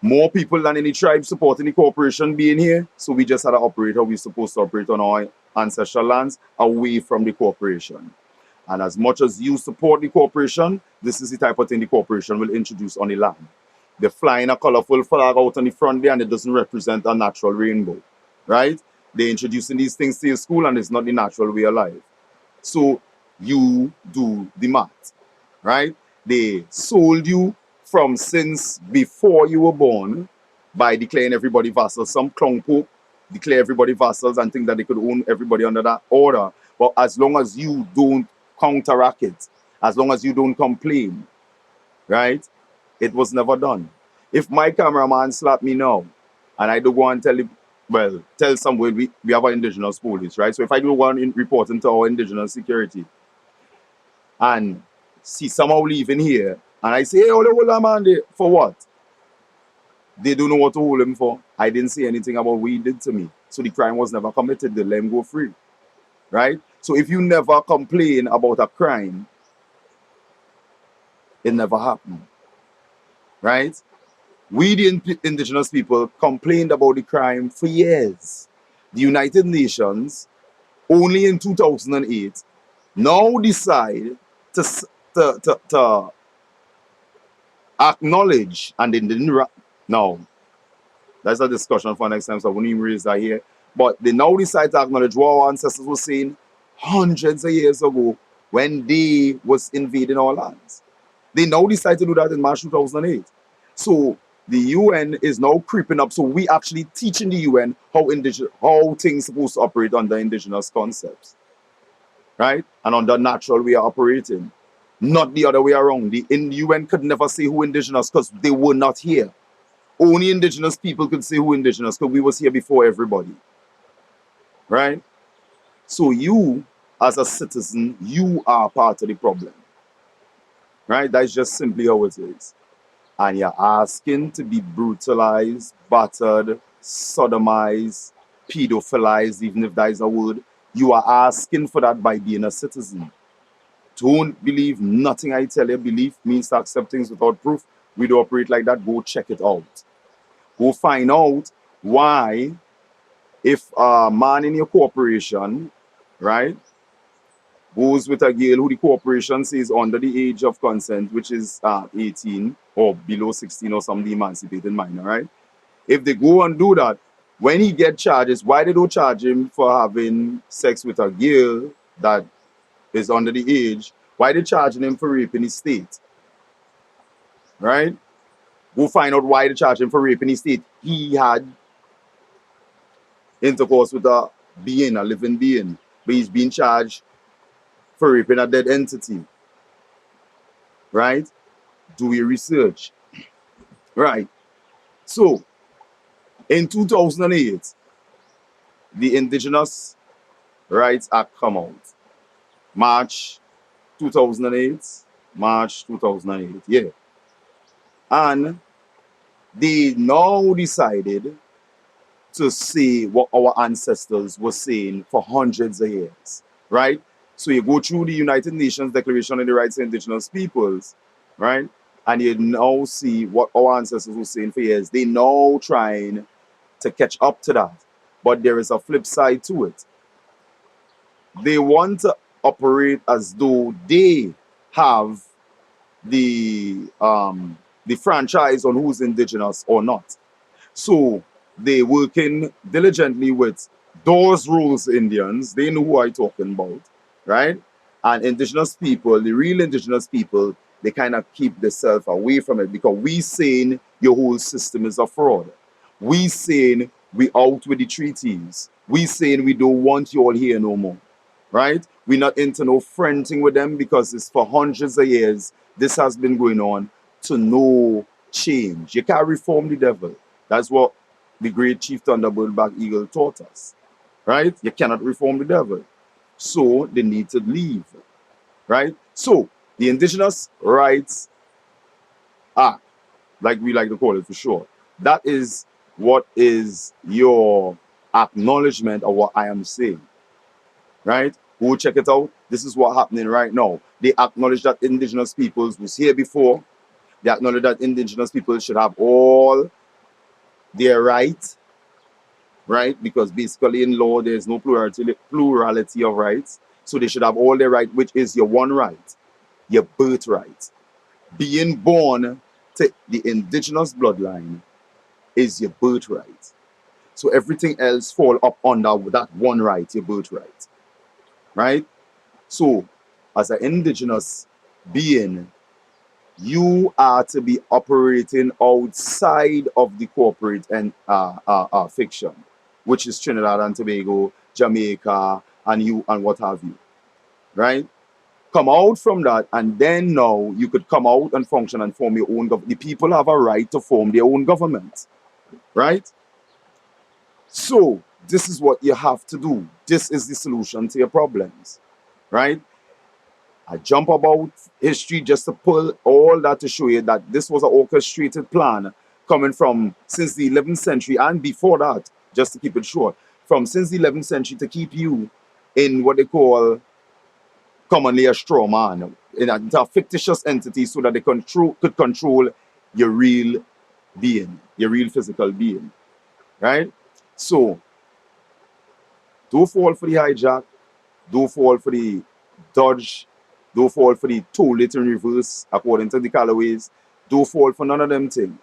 More people than any tribe supporting the corporation being here. So we just had an operator. We're supposed to operate on our ancestral lands away from the corporation. And as much as you support the corporation, this is the type of thing the corporation will introduce on the land. They're flying a colorful flag out on the front there and it doesn't represent a natural rainbow, right? They're introducing these things to your school and it's not the natural way of life. So you do the math, right? They sold you from since before you were born by declaring everybody vassals. Some clown pope declare everybody vassals and think that they could own everybody under that order. But as long as you don't counteract it, as long as you don't complain, right? It was never done. If my cameraman slap me now, and I do go and tell someone we have our indigenous police, right? So if I do go and report into our indigenous security and see somehow leaving here, and I say, hey, hold on, man, for what? They don't know what to hold him for. I didn't say anything about what he did to me. So the crime was never committed. They let him go free, right? So if you never complain about a crime, it never happened, right? We, the indigenous people, complained about the crime for years. The United Nations, only in 2008, now decide to acknowledge, and they didn't. No, that's a discussion for next time, so I wouldn't even raise that here. But they now decide to acknowledge what our ancestors were saying hundreds of years ago when they was invading our lands. They now decide to do that in March 2008. So the UN is now creeping up. So we actually teaching the UN how things supposed to operate under indigenous concepts, right? And under natural way of operating, not the other way around. The UN could never say who indigenous because they were not here. Only indigenous people could say who indigenous because we was here before everybody, right? So you, as a citizen, you are part of the problem, right? That's just simply how it is. And you're asking to be brutalized, battered, sodomized, pedophilized, even if that is a word, You are asking for that by being a citizen. Don't believe nothing I tell you. Belief means to accept things without proof. We don't operate like that. Go check it out. Go find out why, if a man in your corporation, right, goes with a girl who the corporation says under the age of consent, which is 18 or below 16 or some the emancipated minor, right? If they go and do that, when he get charges, why they don't charge him for having sex with a girl that is under the age? Why they charging him for rape in his state? Right? Go find out why they charge him for rape in his state. He had intercourse with a being, a living being, but he's being charged for raping a dead entity. Right? Do your research. Right. So in 2008, the Indigenous Rights Act come out. March 2008. March 2008. Yeah. And they now decided to say what our ancestors were saying for hundreds of years. Right? So you go through the United Nations Declaration on the Rights of Indigenous Peoples, right? And you now see what our ancestors were saying for years. They now trying to catch up to that. But there is a flip side to it. They want to operate as though they have the franchise on who's indigenous or not. So they working diligently with those rules Indians. They know who I'm talking about, right? And indigenous people, the real indigenous people, they kind of keep themselves away from it because we saying your whole system is a fraud. We saying we out with the treaties. We saying we don't want you all here no more, right? We're not into no friending with them because it's for hundreds of years. This has been going on to no change. You can't reform the devil. That's what the great chief Thunderbolt Black Eagle taught us, right? You cannot reform the devil. So they need to leave, right? So the Indigenous Rights Act, like we like to call it for short, that is what is your acknowledgement of what I am saying, right? Go check it out. This is what's happening right now. They acknowledge that indigenous peoples was here before. They acknowledge that indigenous people should have all their rights, right? Because basically in law, there's no plurality of rights. So they should have all their right, which is your one right, your birthright. Being born to the indigenous bloodline is your birthright. So everything else fall up under that one right, your birthright, right? So as an indigenous being, you are to be operating outside of the corporate and fiction, which is Trinidad and Tobago, Jamaica, and you and what have you, right? Come out from that, and then now you could come out and function and form your own government. The people have a right to form their own government, right? So this is what you have to do. This is the solution to your problems, right? I jump about history just to pull all that to show you that this was an orchestrated plan coming from since the 11th century and before that, just to keep it short, from since the 11th century to keep you in what they call commonly a straw man, in a fictitious entity so that they could control your real being, your real physical being, right? So don't fall for the hijack, don't fall for the dodge, don't fall for the toll it in reverse according to the Callaways. Don't fall for none of them things,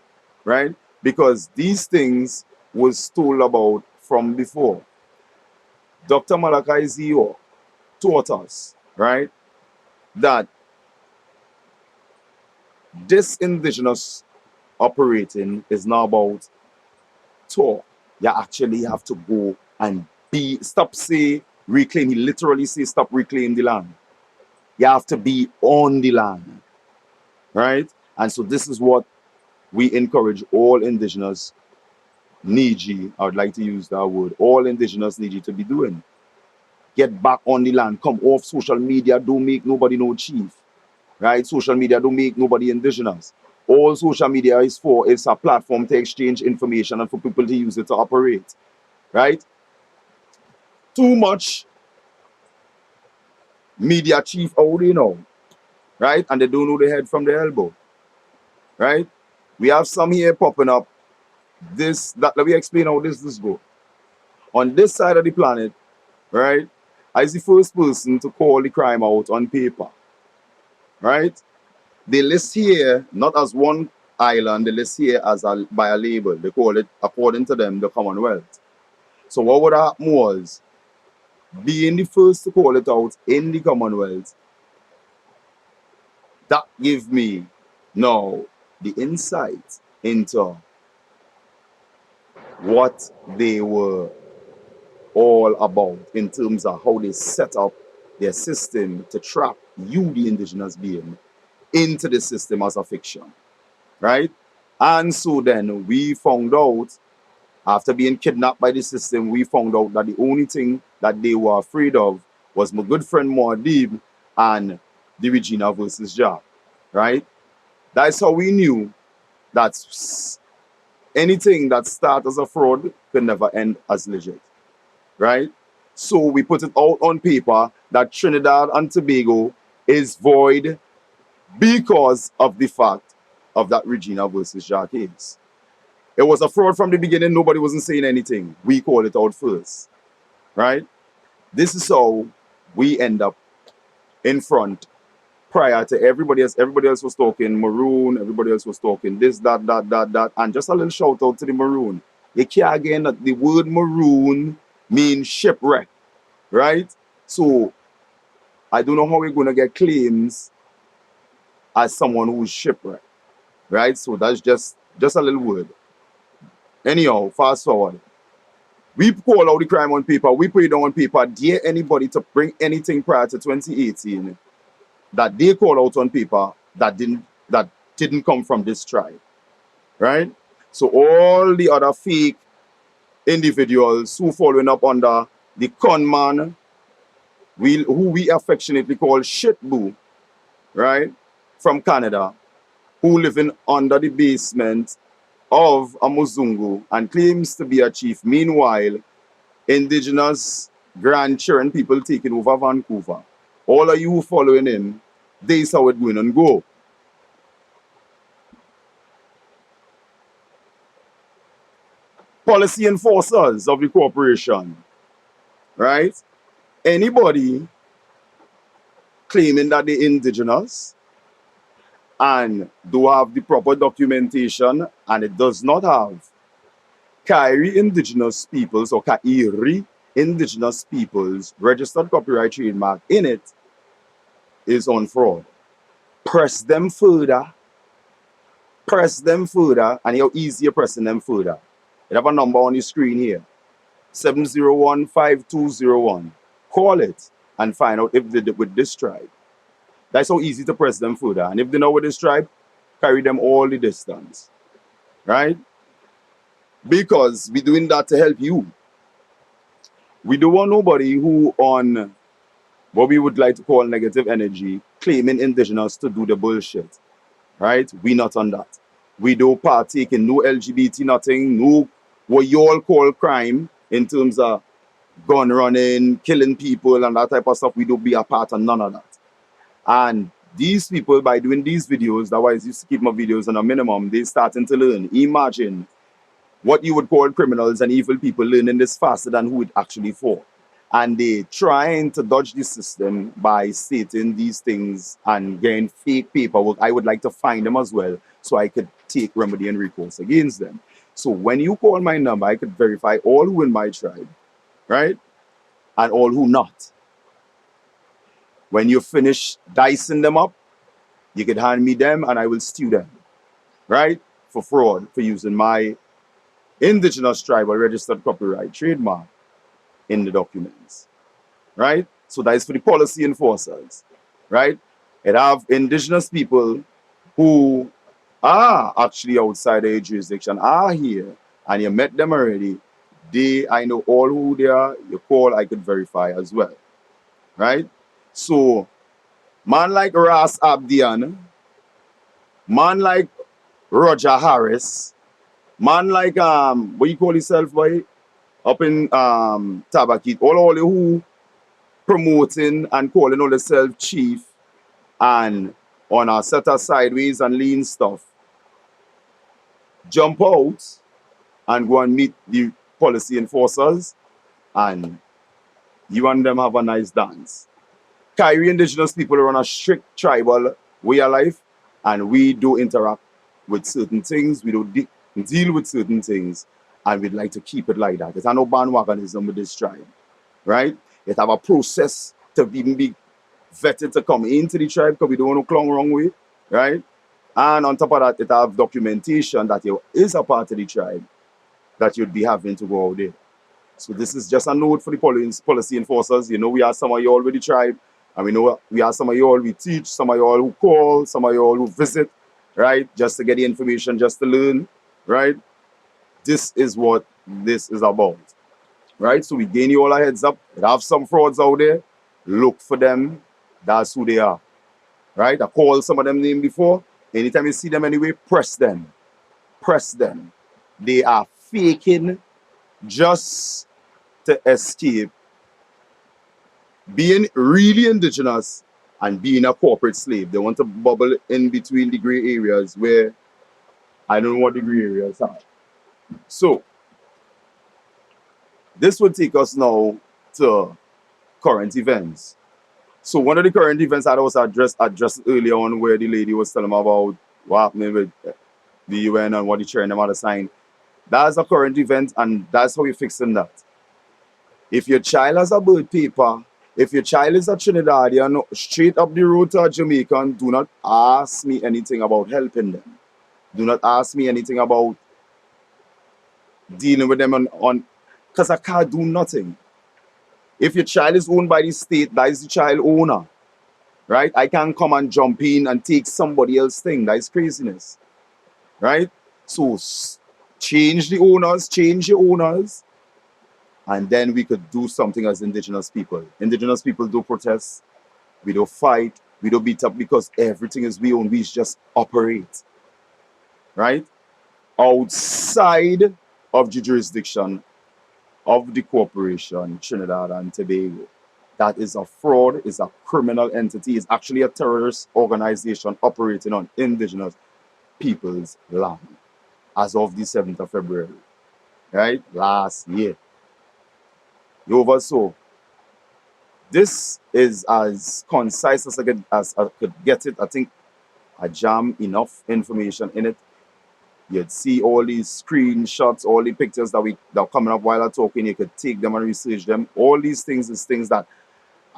right? Because these things was told about from before. Dr. Malachi Zio taught us, right, that this indigenous operating is not about talk. You actually have to go and stop say reclaim. He literally says stop reclaim the land. You have to be on the land, right? And so this is what we encourage all indigenous Niji, I would like to use that word, all indigenous Niji to be doing. Get back on the land, come off social media, don't make nobody no chief, right? Social media don't make nobody indigenous. All social media is for is a platform to exchange information and for people to use it to operate, right? Too much media chief, how they know, right? And they don't know the head from the elbow, right? We have some here popping up. Let me explain how this go. On this side of the planet, right? I is the first person to call the crime out on paper, right? They list here not as one island, they list here as by a label. They call it, according to them, the Commonwealth. So what would happen was, being the first to call it out in the Commonwealth, that gave me now the insight into what they were all about in terms of how they set up their system to trap you, the indigenous being, into the system as a fiction, right? And so then we found out, after being kidnapped by the system, we found out that the only thing that they were afraid of was my good friend Muad'Dib and the Regina versus Jah, right? That's how we knew that anything that starts as a fraud could never end as legit, right? So we put it out on paper that Trinidad and Tobago is void because of the fact of that Regina versus Jah case. It was a fraud from the beginning. Nobody wasn't saying anything. We called it out first, right? This is how we end up in front prior to everybody else. Everybody else was talking Maroon. Everybody else was talking this, that. And just a little shout out to the Maroon. You can't again that the word Maroon means shipwreck, right? So I don't know how we're going to get claims as someone who's shipwrecked, right? So that's just a little word. Anyhow, fast forward. We call out the crime on paper. We put it down on paper. Dare anybody to bring anything prior to 2018 that they call out on paper that didn't come from this tribe, right? So all the other fake individuals who following up under the conman, who we affectionately call Shitboo, right, from Canada, who living under the basement of a Muzungu and claims to be a chief. Meanwhile, indigenous grandchildren, people taking over Vancouver. All of you following him, this how it going and go. Policy enforcers of the corporation, right? Anybody claiming that they're indigenous and do have the proper documentation and it does not have Kairi Indigenous Peoples or Kairi Indigenous Peoples registered copyright trademark in it is on fraud. Press them further, and how easy you're pressing them further. You have a number on your screen here, 701-5201. Call it and find out if they did with this tribe. That's how easy to press them further. And if they know with this tribe, carry them all the distance, right? Because we're doing that to help you. We don't want nobody who on what we would like to call negative energy claiming indigenous to do the bullshit, right? We not on that. We don't partake in no LGBT nothing, no what you all call crime in terms of gun running, killing people and that type of stuff. We don't be a part of none of that. And these people, by doing these videos, that's why I used to keep my videos on a minimum, they starting to learn. Imagine what you would call criminals and evil people learning this faster than who it actually for. And they trying to dodge the system by stating these things and getting fake paperwork. I would like to find them as well so I could take remedy and recourse against them. So when you call my number, I could verify all who in my tribe, right? And all who not. When you finish dicing them up, you can hand me them and I will stew them, right? For fraud, for using my indigenous tribal registered copyright trademark in the documents, right? So that is for the policy enforcers, right? It have indigenous people who are actually outside their jurisdiction, are here, and you met them already. I know all who they are, you call, I could verify as well, right? So, man like Ras Abdian, man like Roger Harris, man like, what you call yourself, boy? Up in Tabakit, all who promoting and calling all themselves chief and on a set of sideways and lean stuff, jump out and go and meet the policy enforcers and you and them have a nice dance. Kairi Indigenous people run a strict tribal way of life and we do interact with certain things, we do deal with certain things and we'd like to keep it like that. There's no bandwagonism with this tribe, right? It have a process to even be vetted to come into the tribe because we don't want to clown wrong way, right? And on top of that, it have documentation that you is a part of the tribe that you'd be having to go out there. So this is just a note for the policy enforcers. You know, we have some of you all with the tribe, and we know we have some of you all we teach, some of you all who call, some of you all who visit, right? Just to get the information, just to learn, right? This is what this is about, right? So we gain you all a heads up. We have some frauds out there. Look for them. That's who they are, right? I called some of them name before. Anytime you see them anyway, press them. Press them. They are faking just to escape being really indigenous and being a corporate slave. They want to bubble in between the gray areas where I don't know what the gray areas are. So this would take us now to current events. So one of the current events I was addressed earlier on where the lady was telling me about what happened with the UN and what the chair and them had assigned. That's a current event and that's how we're fixing that. If your child has a birth paper, if your child is a Trinidadian, straight up the road to a Jamaican, do not ask me anything about helping them. Do not ask me anything about dealing with them on because I can't do nothing. If your child is owned by the state, that is the child owner, right? I can't come and jump in and take somebody else's thing. That is craziness, right? So change the owners, change your owners, and then we could do something as indigenous people. Indigenous people do protest, we do fight, we do beat up because everything is we own. We just operate, right? Outside of the jurisdiction of the corporation, Trinidad and Tobago. That is a fraud, is a criminal entity, is actually a terrorist organization operating on indigenous people's land as of the 7th of February, right? Last year. Over so. This is as concise as I could get it. I think I jam enough information in it. You'd see all these screenshots, all the pictures that are coming up while I'm talking. You could take them and research them. All these things is things that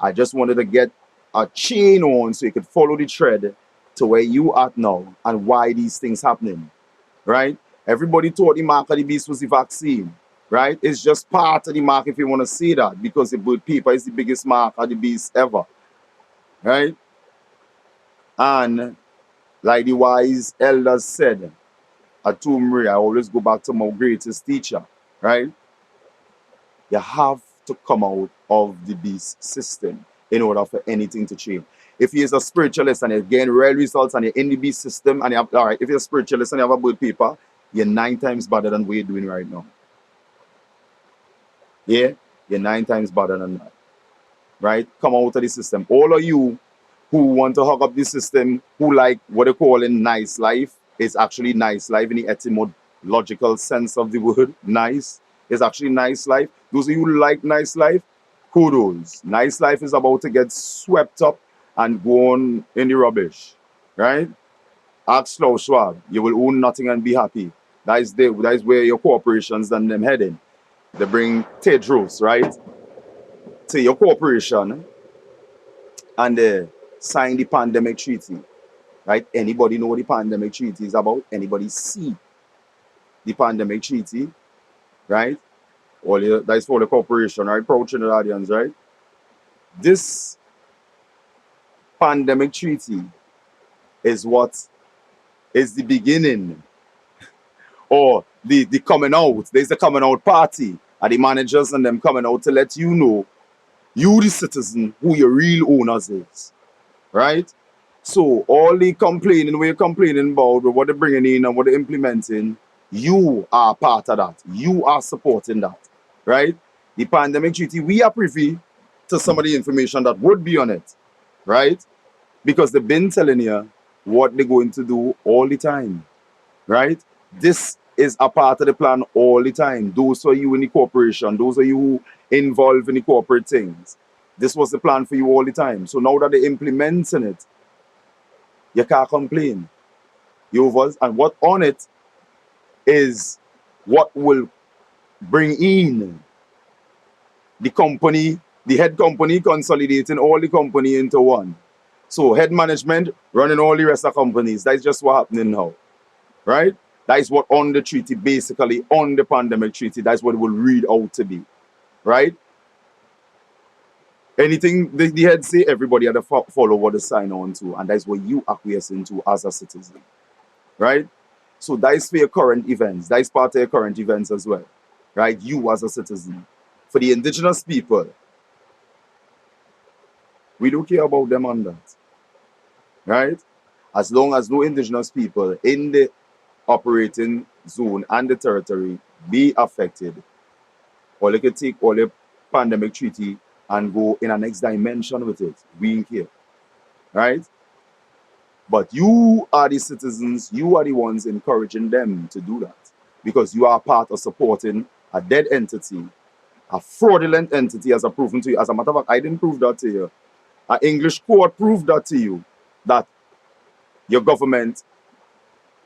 I just wanted to get a chain on so you could follow the thread to where you are now and why these things happening, right? Everybody thought the mark of the beast was the vaccine, right? It's just part of the mark if you want to see that because the birth paper is the biggest mark of the beast ever, right? And like the wise elders said, at Tumri, I always go back to my greatest teacher, right? You have to come out of the beast system in order for anything to change. If he is a spiritualist and you gain real results and you're in the beast system and you have, all right, if you're a spiritualist and you have a birth paper, you're 9 times better than what you're doing right now. Yeah? You're 9 times better than that. Right? Come out of the system. All of you who want to hug up the system, who like what they call in nice life, is actually nice life in the etymological sense of the word. Nice is actually nice life. Those of you who like nice life, kudos. Nice life is about to get swept up and go on in the rubbish. Right? Ask Klaus Schwab. You will own nothing and be happy. That is where your corporations and them heading. They bring Tedros, right, to your corporation and they sign the pandemic treaty. Right? Anybody know what the pandemic treaty is about? Anybody see the pandemic treaty? Right? That's for the corporation, right? Proud Trinidadians, right? This pandemic treaty is what is the beginning or the coming out. There's the coming out party and the managers and them coming out to let you know, you the citizen, who your real owners is. Right? So all the complaining, we're complaining about what they're bringing in and what they're implementing, you are part of that. You are supporting that, right? The pandemic treaty, we are privy to some of the information that would be on it, right? Because they've been telling you what they're going to do all the time, right? This is a part of the plan all the time. Those are you in the corporation, those are you involved in the corporate things. This was the plan for you all the time. So now that they're implementing it, you can't complain. You was, and what on it is what will bring in the company, the head company consolidating all the company into one. So head management running all the rest of companies. That's just what happening now, right? That is what on the treaty, basically on the pandemic treaty, that's what it will read out to be, right? Anything the head say, everybody had to follow what they sign on to, and that's what you acquiesce into as a citizen, right? So that is for your current events. That is part of your current events as well, right? You as a citizen. For the indigenous people, we don't care about them on that, right? As long as no indigenous people in the operating zone and the territory be affected, or they can take all the pandemic treaty and go in a next dimension with it. We ain't here, right? But you are the citizens, you are the ones encouraging them to do that because you are part of supporting a dead entity, a fraudulent entity as a proven to you. As a matter of fact, I didn't prove that to you. An English court proved that to you, that your government,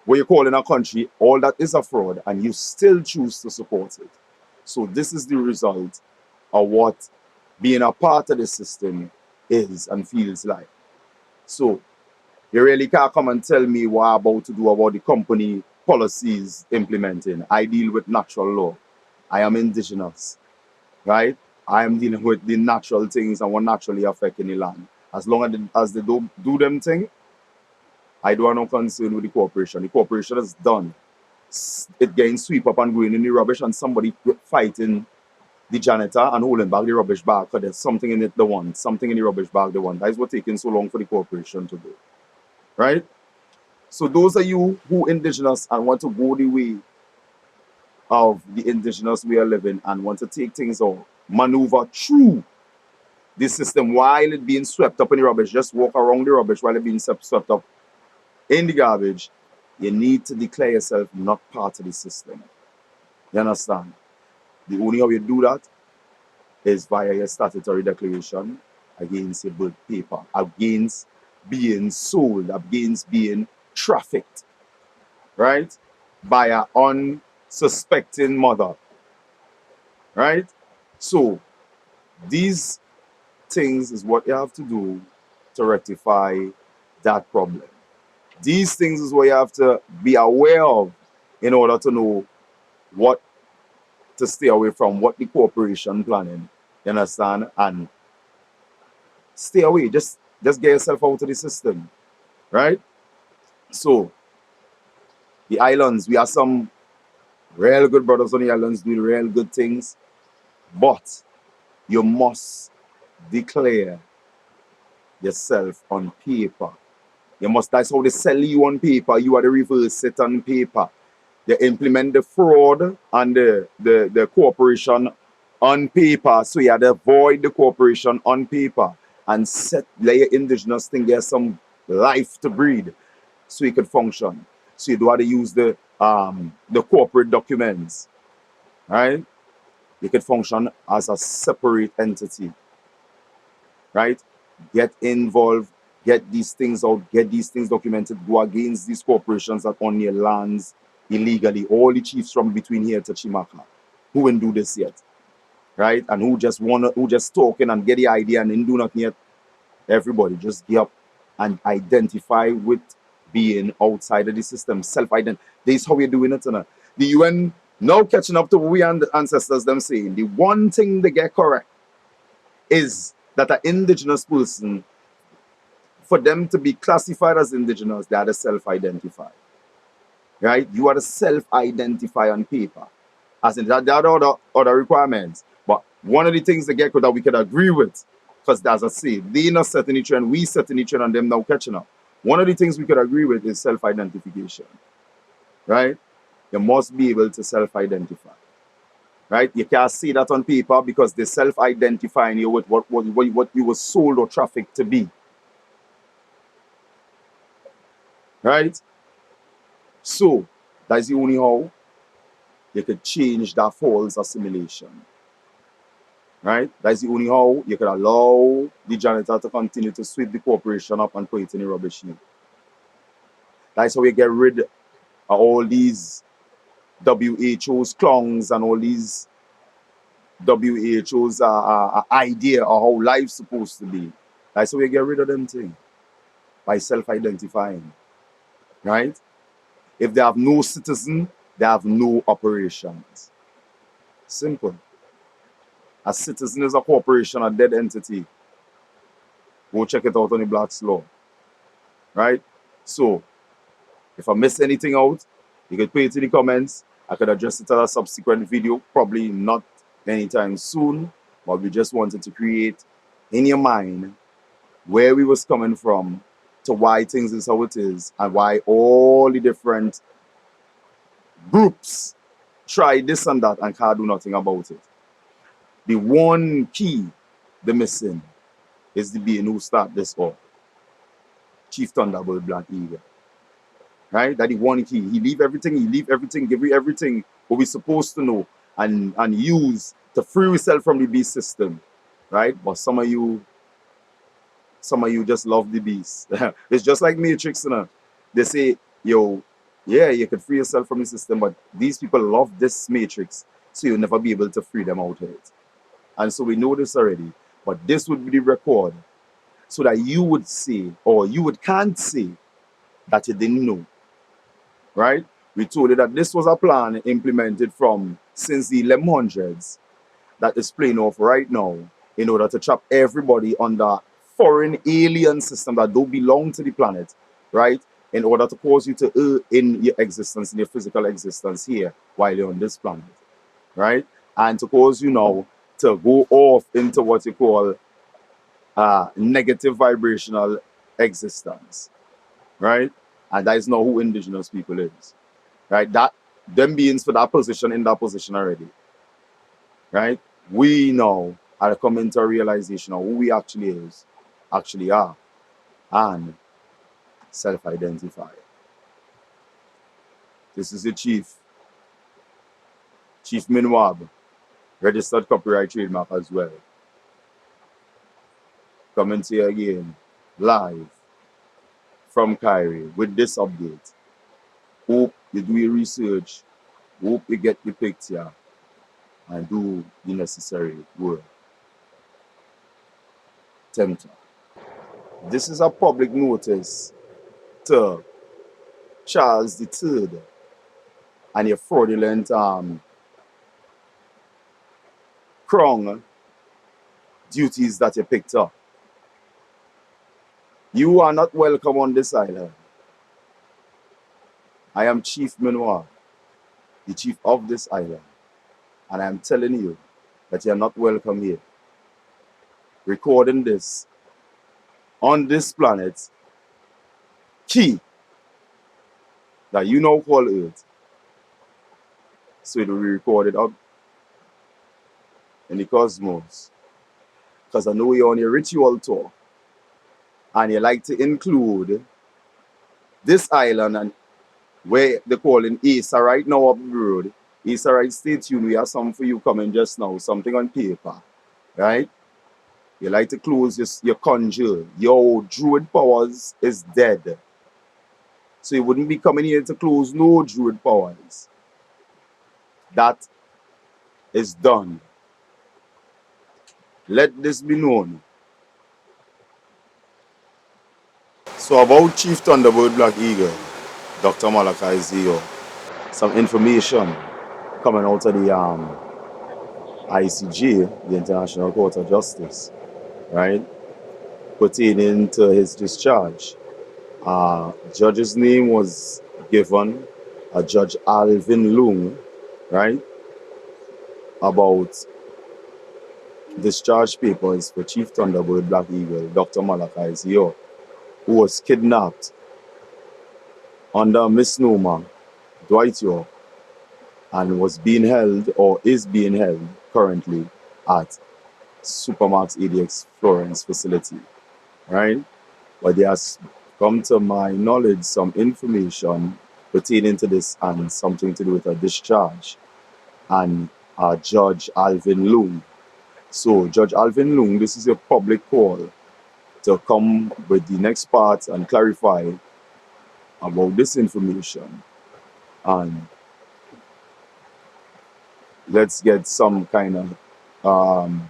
what you call in a country, all that is a fraud, and you still choose to support it. So this is the result of what being a part of the system is and feels like. So you really can't come and tell me what I'm about to do about the company policies implementing. I deal with natural law. I am indigenous, right? I am dealing with the natural things and what naturally affecting the land. As long as they don't do them thing, I don't have no concern with the corporation. The corporation is done. It getting sweep up and going in the rubbish, and somebody fighting the janitor and holding back the rubbish bag because there's something in it they want, something in the rubbish bag they want. That is what's taking so long for the corporation to do, right? So those are you who indigenous and want to go the way of the indigenous way of living and want to take things out, maneuver through the system while it being swept up in the rubbish, just walk around the rubbish while it being swept up in the garbage. You need to declare yourself not part of the system. You understand? The only way you do that is via your statutory declaration against your birth paper, against being sold, against being trafficked, right? By an unsuspecting mother, right? So these things is what you have to do to rectify that problem. These things is what you have to be aware of in order to know what to stay away from, what the corporation planning, you understand? And stay away. Just get yourself out of the system, right? So the islands, we have some real good brothers on the islands doing real good things, but you must declare yourself on paper. You must, that's how they sell you on paper. You are the reverse it on paper. They implement the fraud and the corporation on paper. So you have to avoid the corporation on paper and let your indigenous thing get some life to breathe so you could function. So you do have to use the corporate documents, right? You could function as a separate entity, right? Get involved, get these things out, get these things documented, go against these corporations that own your lands illegally. All the chiefs from between here to Chimaka who wouldn't do this yet, right? And who just talking and get the idea and didn't do nothing yet. Everybody just get up and identify with being outside of the system, self-identify. This is how we're doing it. The UN now catching up to what we and the ancestors them saying. The one thing they get correct is that an indigenous person, for them to be classified as indigenous, they are to self-identify. Right? You are to self-identify on paper. As in that there are other requirements. But one of the things they get that we could agree with, because as I say, they not setting each trend, we setting each trend and them now catching up. One of the things we could agree with is self-identification. Right? You must be able to self-identify. right? You can't see that on paper because they're self-identifying you with what you were sold or trafficked to be, right? So that's the only how you could change that false assimilation, right? That's the only how you could allow the janitor to continue to sweep the corporation up and put it in the rubbish heap. That's how you get rid of all these WHO's clowns and all these WHO's idea of how life's supposed to be. That's how you get rid of them things, by self-identifying, right? If they have no citizen, they have no operations. Simple. A citizen is a corporation, a dead entity. Go check it out on the Black's Law, right? So, if I miss anything out, you can put it in the comments. I could address it in a subsequent video, probably not anytime soon, but we just wanted to create in your mind where we was coming from to why things is how it is and why all the different groups try this and that and can't do nothing about it. The one key the missing is the being who start this all. Chief Thunderbird Black Eagle. Right? That the one key. He leave everything, give you everything what we supposed to know and use to free yourself from the beast system. Right? But some of you just love the beast. It's just like Matrix, you know. They say, yo, yeah, you could free yourself from the system, but these people love this Matrix, so you'll never be able to free them out of it. And so we know this already, but this would be the record so that you would say, or can't say that you didn't know, right? We told you that this was a plan implemented from since the 1100s that is playing off right now in order to trap everybody under foreign alien system that don't belong to the planet, right? In order to cause you to err in your existence, in your physical existence here while you're on this planet, right? And to cause you now to go off into what you call negative vibrational existence, right? And that is not who indigenous people is, right? That them beings for that position in that position already, right? We now are coming to a realization of who we actually are, and self-identify. This is the Chief Waab, registered copyright trademark as well. Coming to you again, live from Kairi with this update. Hope you do your research, hope you get the picture, and do the necessary work. Tempter. This is a public notice to Charles III and your fraudulent crown duties that you picked up. You are not welcome on this island. I am Chief Minoir, the chief of this island, and I am telling you that you are not welcome here. Recording this on this planet, key that you now call Earth, so it will be recorded up in the cosmos. Because I know you're on your ritual tour, and you like to include this island and where they call in Asa right now up the road. Asa, right, stay tuned. We have something for you coming just now, something on paper, right? You like to close your conjure. Your druid powers is dead. So you wouldn't be coming here to close no druid powers. That is done. Let this be known. So about Chief Thunderbird Black Eagle, Dr. Malachi Zio, some information coming out of the ICJ, the International Court of Justice, right, pertaining to his discharge. Judge's name was given, Judge Alvin Lung, right, about discharge papers for Chief Thunderbird Black Eagle, Dr. Malachi Zio, who was kidnapped under misnomer, Dwight York, and was being held or is being held currently at Supermax ADX Florence facility, right? But there has come to my knowledge some information pertaining to this and something to do with a discharge and Judge Alvin Loong. So, Judge Alvin Loong, this is a public call to come with the next part and clarify about this information. And let's get some kind of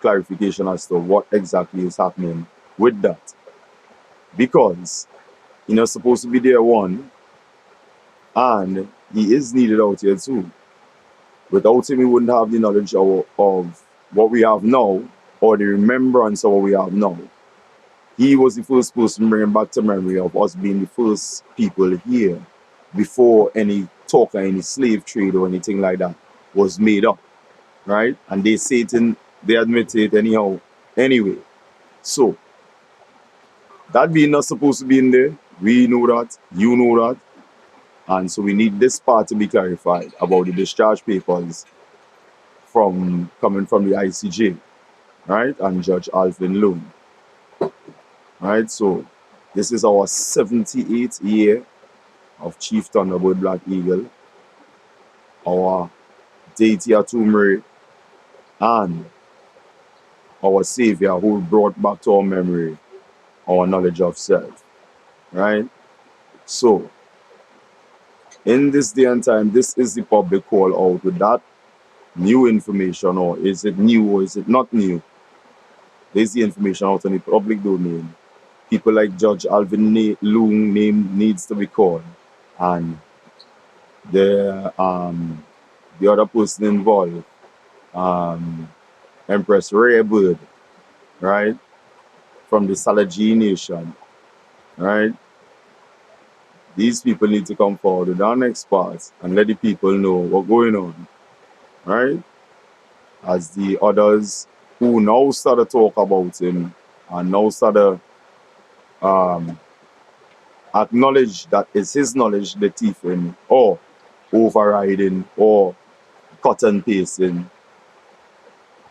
clarification as to what exactly is happening with that. Because he's not supposed to be there, one, and he is needed out here too. Without him, we wouldn't have the knowledge of what we have now or the remembrance of what we have now. He was the first person bringing back to memory of us being the first people here before any talk or any slave trade or anything like that was made up, right? And they say it in, they admit it anyhow. Anyway, so that being not supposed to be in there, we know that, you know that, and so we need this part to be clarified about the discharge papers from coming from the ICJ, right? And Judge Alvin Loong, right? So this is our 78th year of Chief Thunderbird Black Eagle, our deity Atumere, and our savior who brought back to our memory our knowledge of self, right? So in this day and time, this is the public call out with that new information, or is it new or is it not new? There's the information out in the public domain. People like Judge Alvin Loong name needs to be called, and the other person involved, Empress Rare Bird, right, from the Salaji Nation, right? These people need to come forward with our next part and let the people know what's going on, right? As the others who now start to talk about him and now start to acknowledge that it's his knowledge the thief in, or overriding, or cut and pasting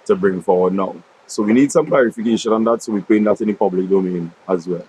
to bring forward now. So we need some clarification on that, so we're putting that in the public domain as well.